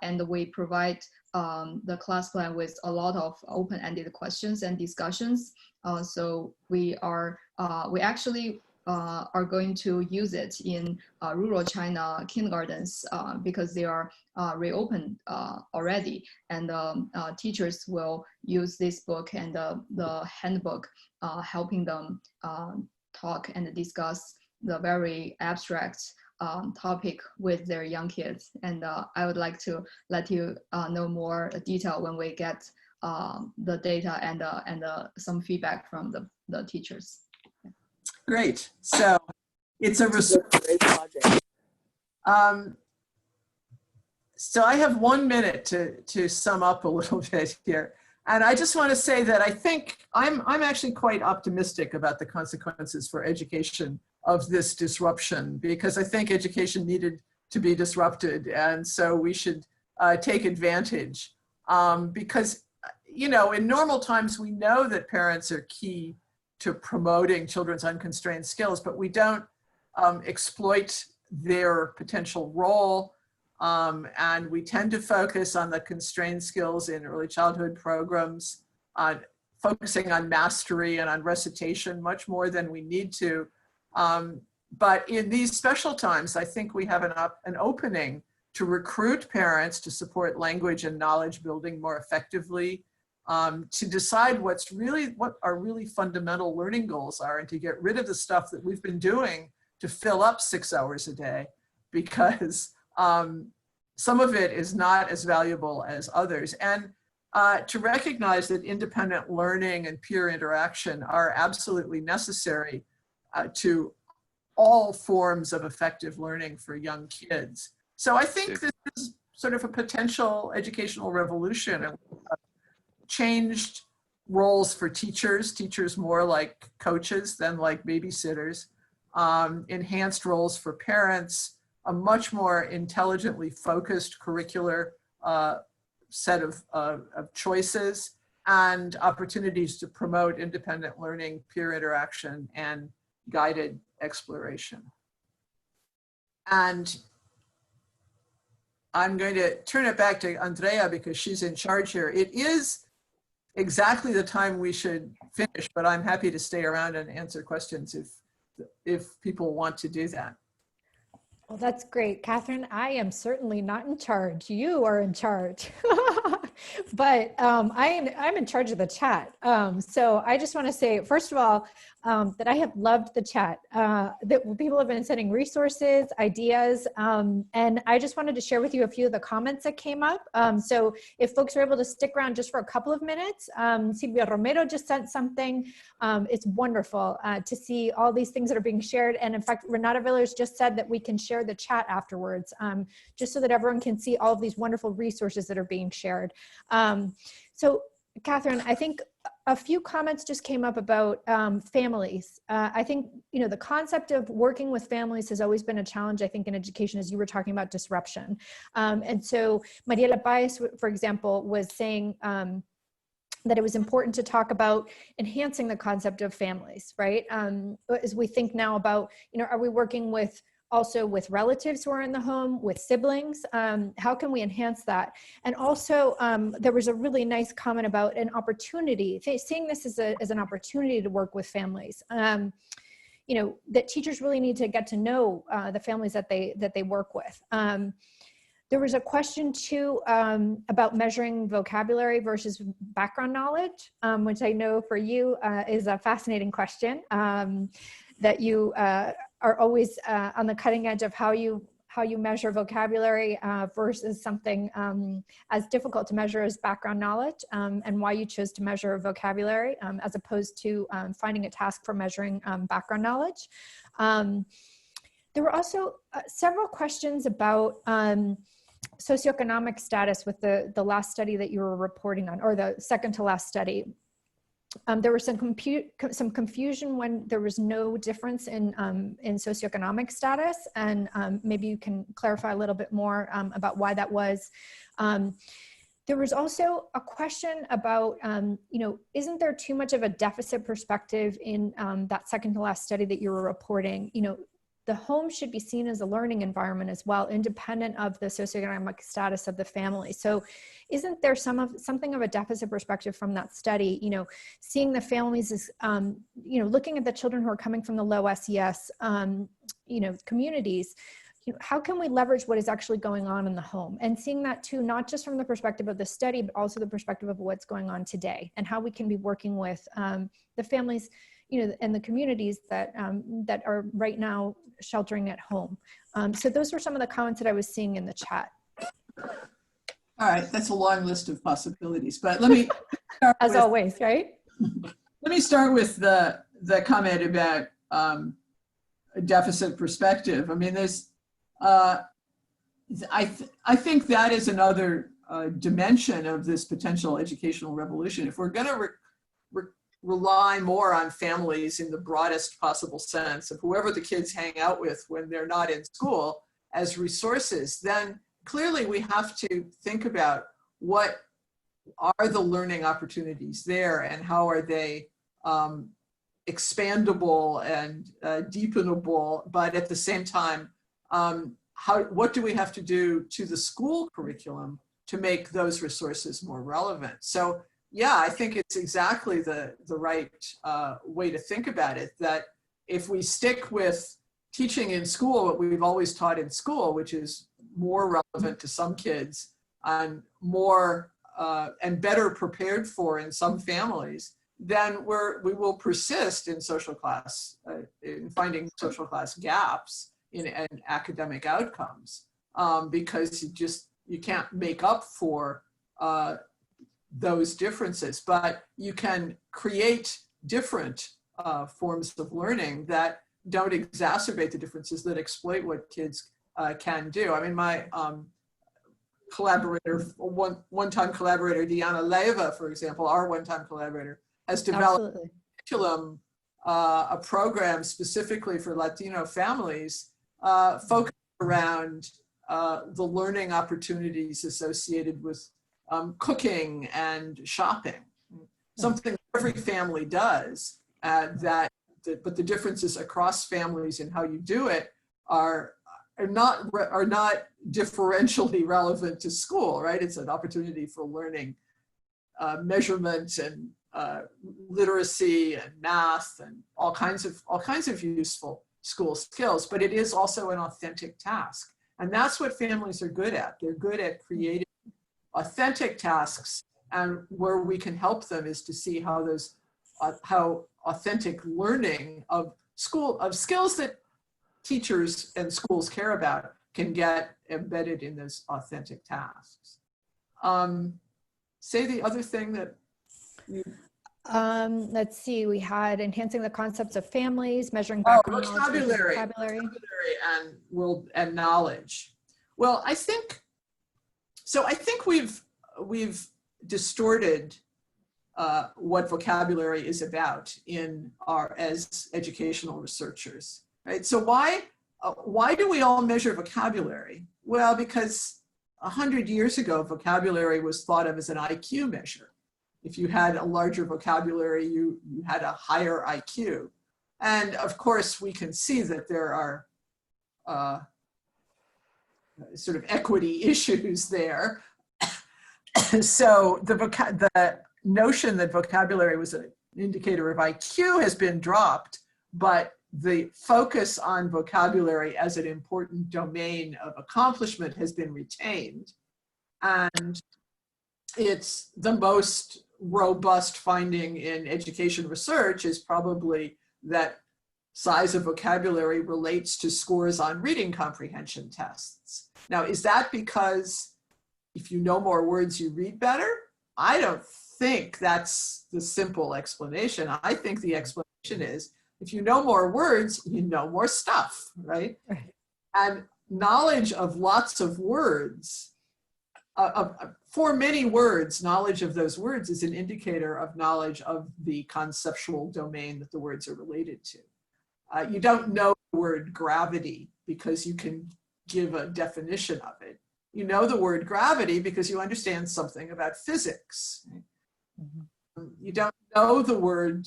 And we provide the class plan with a lot of open-ended questions and discussions. So we actually are going to use it in rural China kindergartens because they are reopened already, and teachers will use this book and the handbook helping them talk and discuss the very abstract topic with their young kids. And I would like to let you know more detail when we get the data and some feedback from the teachers. Great. So it's a great project. So I have 1 minute to sum up a little bit here. And I just want to say that I think I'm actually quite optimistic about the consequences for education of this disruption, because I think education needed to be disrupted. And so we should take advantage because, you know, in normal times, we know that parents are key to promoting children's unconstrained skills, but we don't exploit their potential role. And we tend to focus on the constrained skills in early childhood programs, focusing on mastery and on recitation much more than we need to. But in these special times, I think we have an opening to recruit parents to support language and knowledge building more effectively, to decide what our really fundamental learning goals are, and to get rid of the stuff that we've been doing to fill up 6 hours a day, because some of it is not as valuable as others. And to recognize that independent learning and peer interaction are absolutely necessary to all forms of effective learning for young kids. So I think this is sort of a potential educational revolution, and changed roles for teachers more like coaches than like babysitters, enhanced roles for parents, a much more intelligently focused curricular set of choices, and opportunities to promote independent learning, peer interaction, and guided exploration. And I'm going to turn it back to Andrea because she's in charge here. It is exactly the time we should finish, but I'm happy to stay around and answer questions if people want to do that. Well, that's great. Catherine, I am certainly not in charge. You are in charge. But I'm in charge of the chat. So I just want to say, first of all, that I have loved the chat, that people have been sending resources, ideas, and I just wanted to share with you a few of the comments that came up. So if folks are able to stick around just for a couple of minutes, Silvia Romero just sent something. It's wonderful to see all these things that are being shared. And in fact, Renata Villers just said that we can share the chat afterwards, just so that everyone can see all of these wonderful resources that are being shared. So Catherine, I think a few comments just came up about families. I think, you know, the concept of working with families has always been a challenge, I think, in education, as you were talking about disruption. And so Mariela Baez, for example, was saying that it was important to talk about enhancing the concept of families, right? As we think now about, you know, are we working with also with relatives who are in the home, with siblings, how can we enhance that? And also, there was a really nice comment about an opportunity, seeing this as an opportunity to work with families. You know, that teachers really need to get to know the families that they work with. There was a question too about measuring vocabulary versus background knowledge, which I know for you is a fascinating question, that you are always on the cutting edge of how you measure vocabulary versus something as difficult to measure as background knowledge, and why you chose to measure vocabulary as opposed to finding a task for measuring background knowledge. There were also several questions about socioeconomic status with the last study that you were reporting on, or the second to last study. There was some confusion when there was no difference in socioeconomic status, and maybe you can clarify a little bit more about why that was. There was also a question about, you know, isn't there too much of a deficit perspective in that second to last study that you were reporting? You know, the home should be seen as a learning environment as well, independent of the socioeconomic status of the family. So isn't there something of a deficit perspective from that study, you know, seeing the families as, you know, looking at the children who are coming from the low SES, you know, communities, you know, how can we leverage what is actually going on in the home, and seeing that too, not just from the perspective of the study, but also the perspective of what's going on today, and how we can be working with the families, you know, and the communities that that are right now sheltering at home. So those were some of the comments that I was seeing in the chat. All right, that's a long list of possibilities, but let me start as always, right? Let me start with the comment about a deficit perspective. I mean, there's, I think that is another dimension of this potential educational revolution. If we're going to rely more on families in the broadest possible sense of whoever the kids hang out with when they're not in school as resources, then clearly we have to think about what are the learning opportunities there, and how are they expandable and deepenable, but at the same time, what do we have to do to the school curriculum to make those resources more relevant? So yeah, I think it's exactly the right way to think about it, that if we stick with teaching in school what we've always taught in school, which is more relevant to some kids and more and better prepared for in some families, then we will persist in social class, in finding social class gaps in academic outcomes, because make up for those differences, but you can create different forms of learning that don't exacerbate the differences, that exploit what kids can do. I mean, my collaborator, one-time collaborator, Diana Leyva, for example, our one-time collaborator, has developed a curriculum, a program specifically for Latino families, focused around the learning opportunities associated with cooking and shopping. Something every family does, but the differences across families in how you do it are not differentially relevant to school, right? It's an opportunity for learning measurement and literacy and math and all kinds of useful school skills, but it is also an authentic task. And that's what families are good at. They're good at creating authentic tasks, and where we can help them is to see how those how authentic learning of skills that teachers and schools care about can get embedded in those authentic tasks. Say the other thing that you... Let's see, we had enhancing the concepts of families, measuring background vocabulary and knowledge. Well, I think we've distorted what vocabulary is about as educational researchers, right? So why do we all measure vocabulary? Well, because 100 years ago, vocabulary was thought of as an IQ measure. If you had a larger vocabulary, you had a higher IQ. And of course, we can see that there are sort of equity issues there. So the notion that vocabulary was an indicator of IQ has been dropped, but the focus on vocabulary as an important domain of accomplishment has been retained. And it's the most robust finding in education research is probably that size of vocabulary relates to scores on reading comprehension tests. Now, is that because if you know more words, you read better? I don't think that's the simple explanation. I think the explanation is if you know more words, you know more stuff, right? And knowledge of lots of words, for many words, knowledge of those words is an indicator of knowledge of the conceptual domain that the words are related to. You don't know the word gravity because you can give a definition of it. You know the word gravity because you understand something about physics. You don't know the word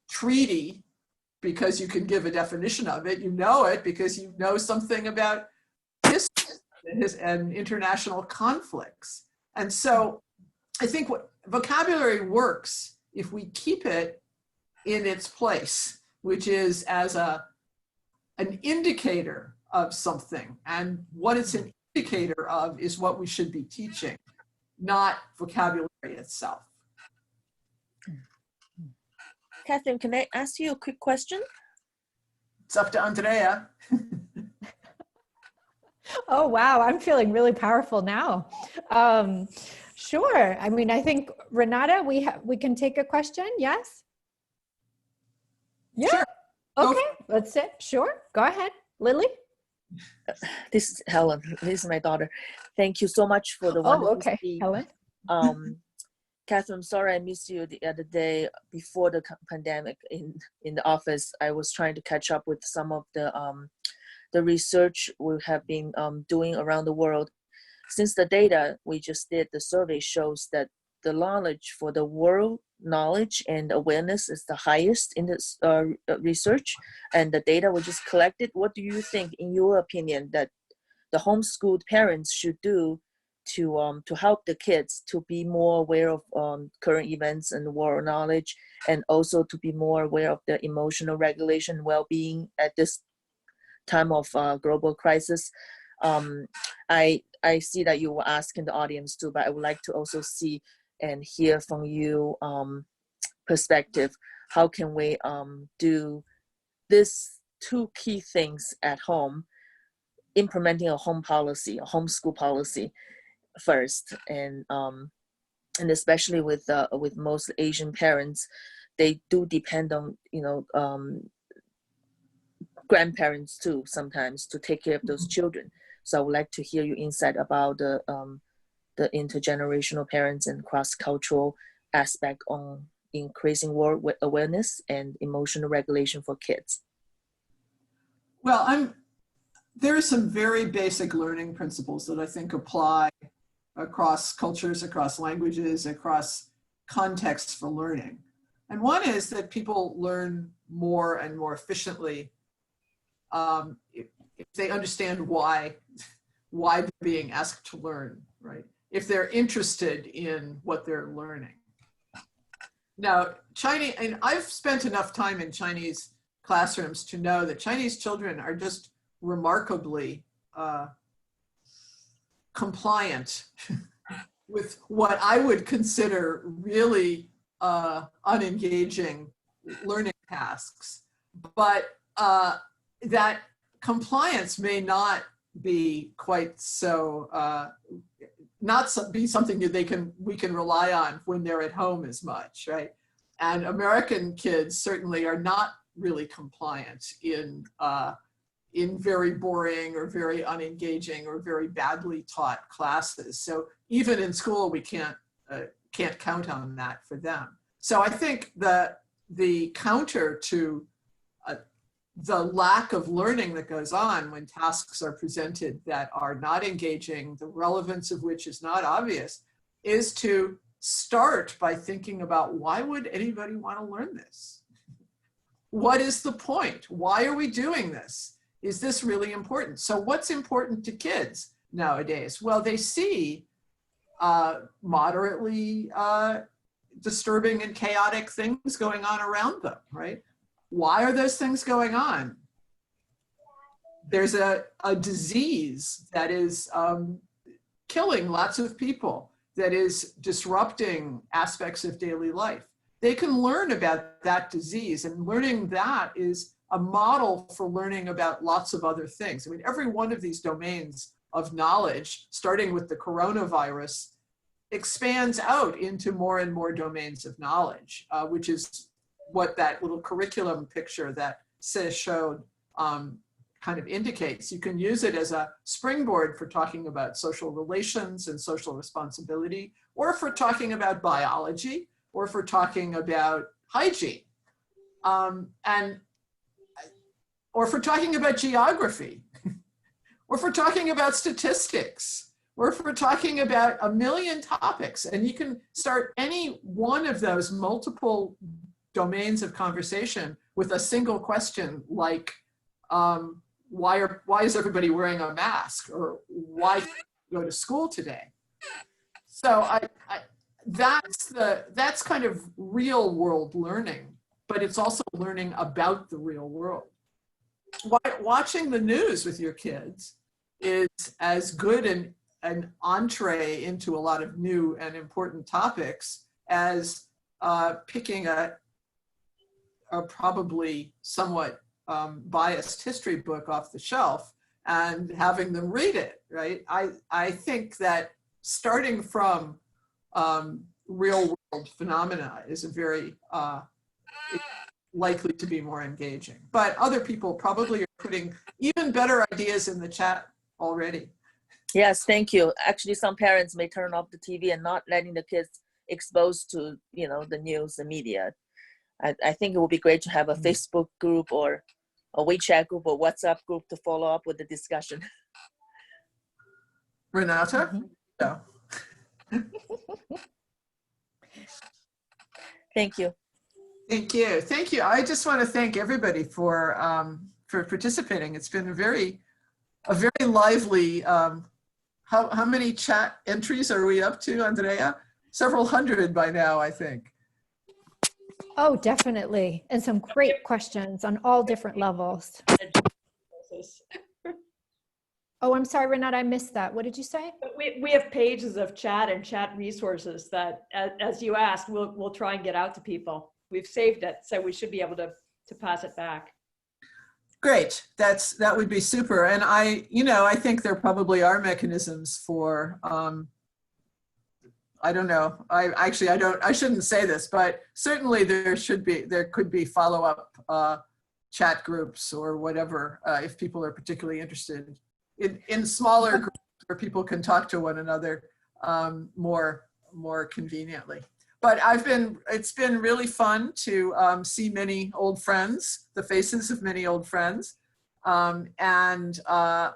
treaty because you can give a definition of it. You know it because you know something about history and international conflicts. And so I think what vocabulary works if we keep it in its place, which is as an indicator of something. And what it's an indicator of is what we should be teaching, not vocabulary itself. Catherine, can I ask you a quick question? It's up to Andrea. Oh, wow. I'm feeling really powerful now. Sure. I mean, I think, Renata, we can take a question. Yes? Yeah. Sure. Okay. Let's sit. Sure. Go ahead. Lily? This is Helen. This is my daughter. Thank you so much for the wonderful speech. Helen. Catherine, I'm sorry I missed you the other day before the pandemic in the office. I was trying to catch up with some of the research we have been doing around the world. Since the data we just did, the survey shows that the knowledge for the world knowledge and awareness is the highest in this research and the data we just collected. What do you think, in your opinion, that the homeschooled parents should do to help the kids to be more aware of current events and world knowledge, and also to be more aware of the emotional regulation, well-being at this time of global crisis? I see that you were asking the audience too, but I would like to also see and hear from you perspective. How can we do these two key things at home implementing a home policy, a homeschool policy first, and especially with most Asian parents, they do depend on grandparents too sometimes to take care of those children. So I would like to hear your insight about the intergenerational parents and cross-cultural aspect on increasing war awareness and emotional regulation for kids. Well, there are some very basic learning principles that I think apply across cultures, across languages, across contexts for learning. And one is that people learn more and more efficiently if they understand why they're being asked to learn, right? If they're interested in what they're learning. Now, Chinese, and I've spent enough time in Chinese classrooms to know that Chinese children are just remarkably compliant with what I would consider really unengaging learning tasks. But that compliance may not be quite so, be something that we can rely on when they're at home as much, right? And American kids certainly are not really compliant in very boring or very unengaging or very badly taught classes. So even in school, we can't count on that for them. So I think that the counter to the lack of learning that goes on when tasks are presented that are not engaging, the relevance of which is not obvious, is to start by thinking about, why would anybody want to learn this? What is the point? Why are we doing this? Is this really important? So what's important to kids nowadays? Well, they see moderately disturbing and chaotic things going on around them, right? Why are those things going on? There's a disease that is killing lots of people, that is disrupting aspects of daily life. They can learn about that disease, and learning that is a model for learning about lots of other things. I mean, every one of these domains of knowledge, starting with the coronavirus, expands out into more and more domains of knowledge, which is what that little curriculum picture that Se showed kind of indicates. You can use it as a springboard for talking about social relations and social responsibility, or for talking about biology, or for talking about hygiene, or for talking about geography, or for talking about statistics, or for talking about a million topics. And you can start any one of those multiple domains of conversation with a single question like, why is everybody wearing a mask? Or why can't you go to school today? So that's kind of real world learning, but it's also learning about the real world. Watching the news with your kids is as good an entree into a lot of new and important topics as picking a probably somewhat biased history book off the shelf and having them read it, right? I think that starting from real world phenomena is a very likely to be more engaging. But other people probably are putting even better ideas in the chat already. Yes, thank you. Actually, some parents may turn off the TV and not letting the kids exposed to, the news, the media. I think it would be great to have a Facebook group or a WeChat group or WhatsApp group to follow up with the discussion. Renata? No. Thank you. Thank you. Thank you. I just want to thank everybody for participating. It's been a very lively, how many chat entries are we up to, Andrea? Several hundred by now, I think. Oh, definitely. And some great questions on all different levels. Oh, I'm sorry, Renata, I missed that. What did you say? We have pages of chat and chat resources that, as you asked, we'll try and get out to people. We've saved it, so we should be able to pass it back. Great. That would be super. And I think there probably are mechanisms for, I don't know. I shouldn't say this, but certainly there could be follow-up chat groups or whatever, if people are particularly interested in smaller groups where people can talk to one another more conveniently. But it's been really fun to see many old friends, the faces of many old friends. And I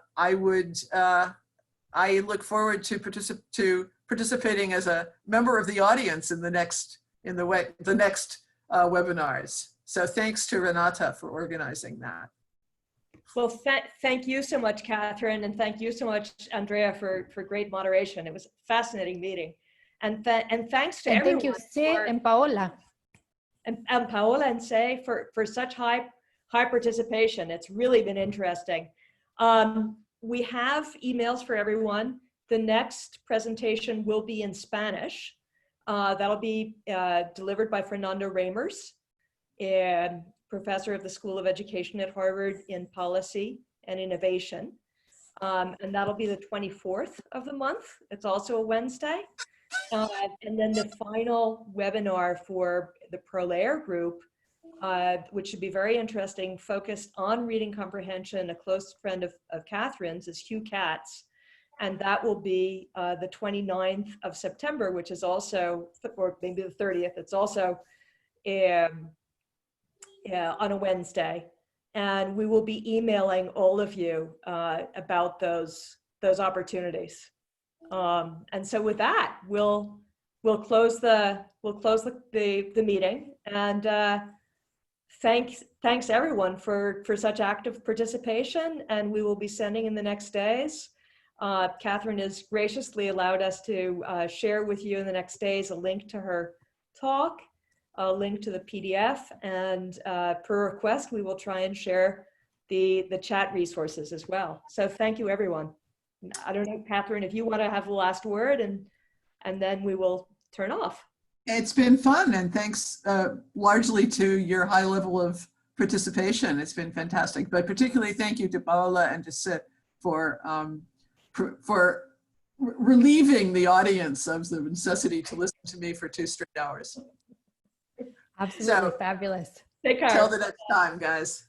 look forward to participating as a member of the audience in the next webinars. So thanks to Renata for organizing that. Well, thank you so much, Catherine, and thank you so much, Andrea, for great moderation. It was a fascinating meeting. And thanks to everyone. Thank you, Se and Paola. And Paola and Se for such high participation. It's really been interesting. We have emails for everyone. The next presentation will be in Spanish. That'll be delivered by Fernando Reimers, professor of the School of Education at Harvard in Policy and Innovation. And that'll be the 24th of the month. It's also a Wednesday. And then the final webinar for the ProLEER group, which should be very interesting, focused on reading comprehension. A close friend of Catherine's is Hugh Katz. And that will be the 29th of September, which is also, or maybe the 30th, it's also on a Wednesday. And we will be emailing all of you about those opportunities. And so with that, we'll close the meeting, and thanks everyone for such active participation, and we will be sending in the next days. Catherine has graciously allowed us to share with you in the next days a link to her talk, a link to the PDF, and per request, we will try and share the chat resources as well. So thank you, everyone. I don't know, Catherine, if you want to have the last word, and then we will turn off. It's been fun, and thanks largely to your high level of participation. It's been fantastic, but particularly thank you to Paola and to Sid for relieving the audience of the necessity to listen to me for 2 straight hours. Absolutely fabulous. Take care. Till the next time, guys.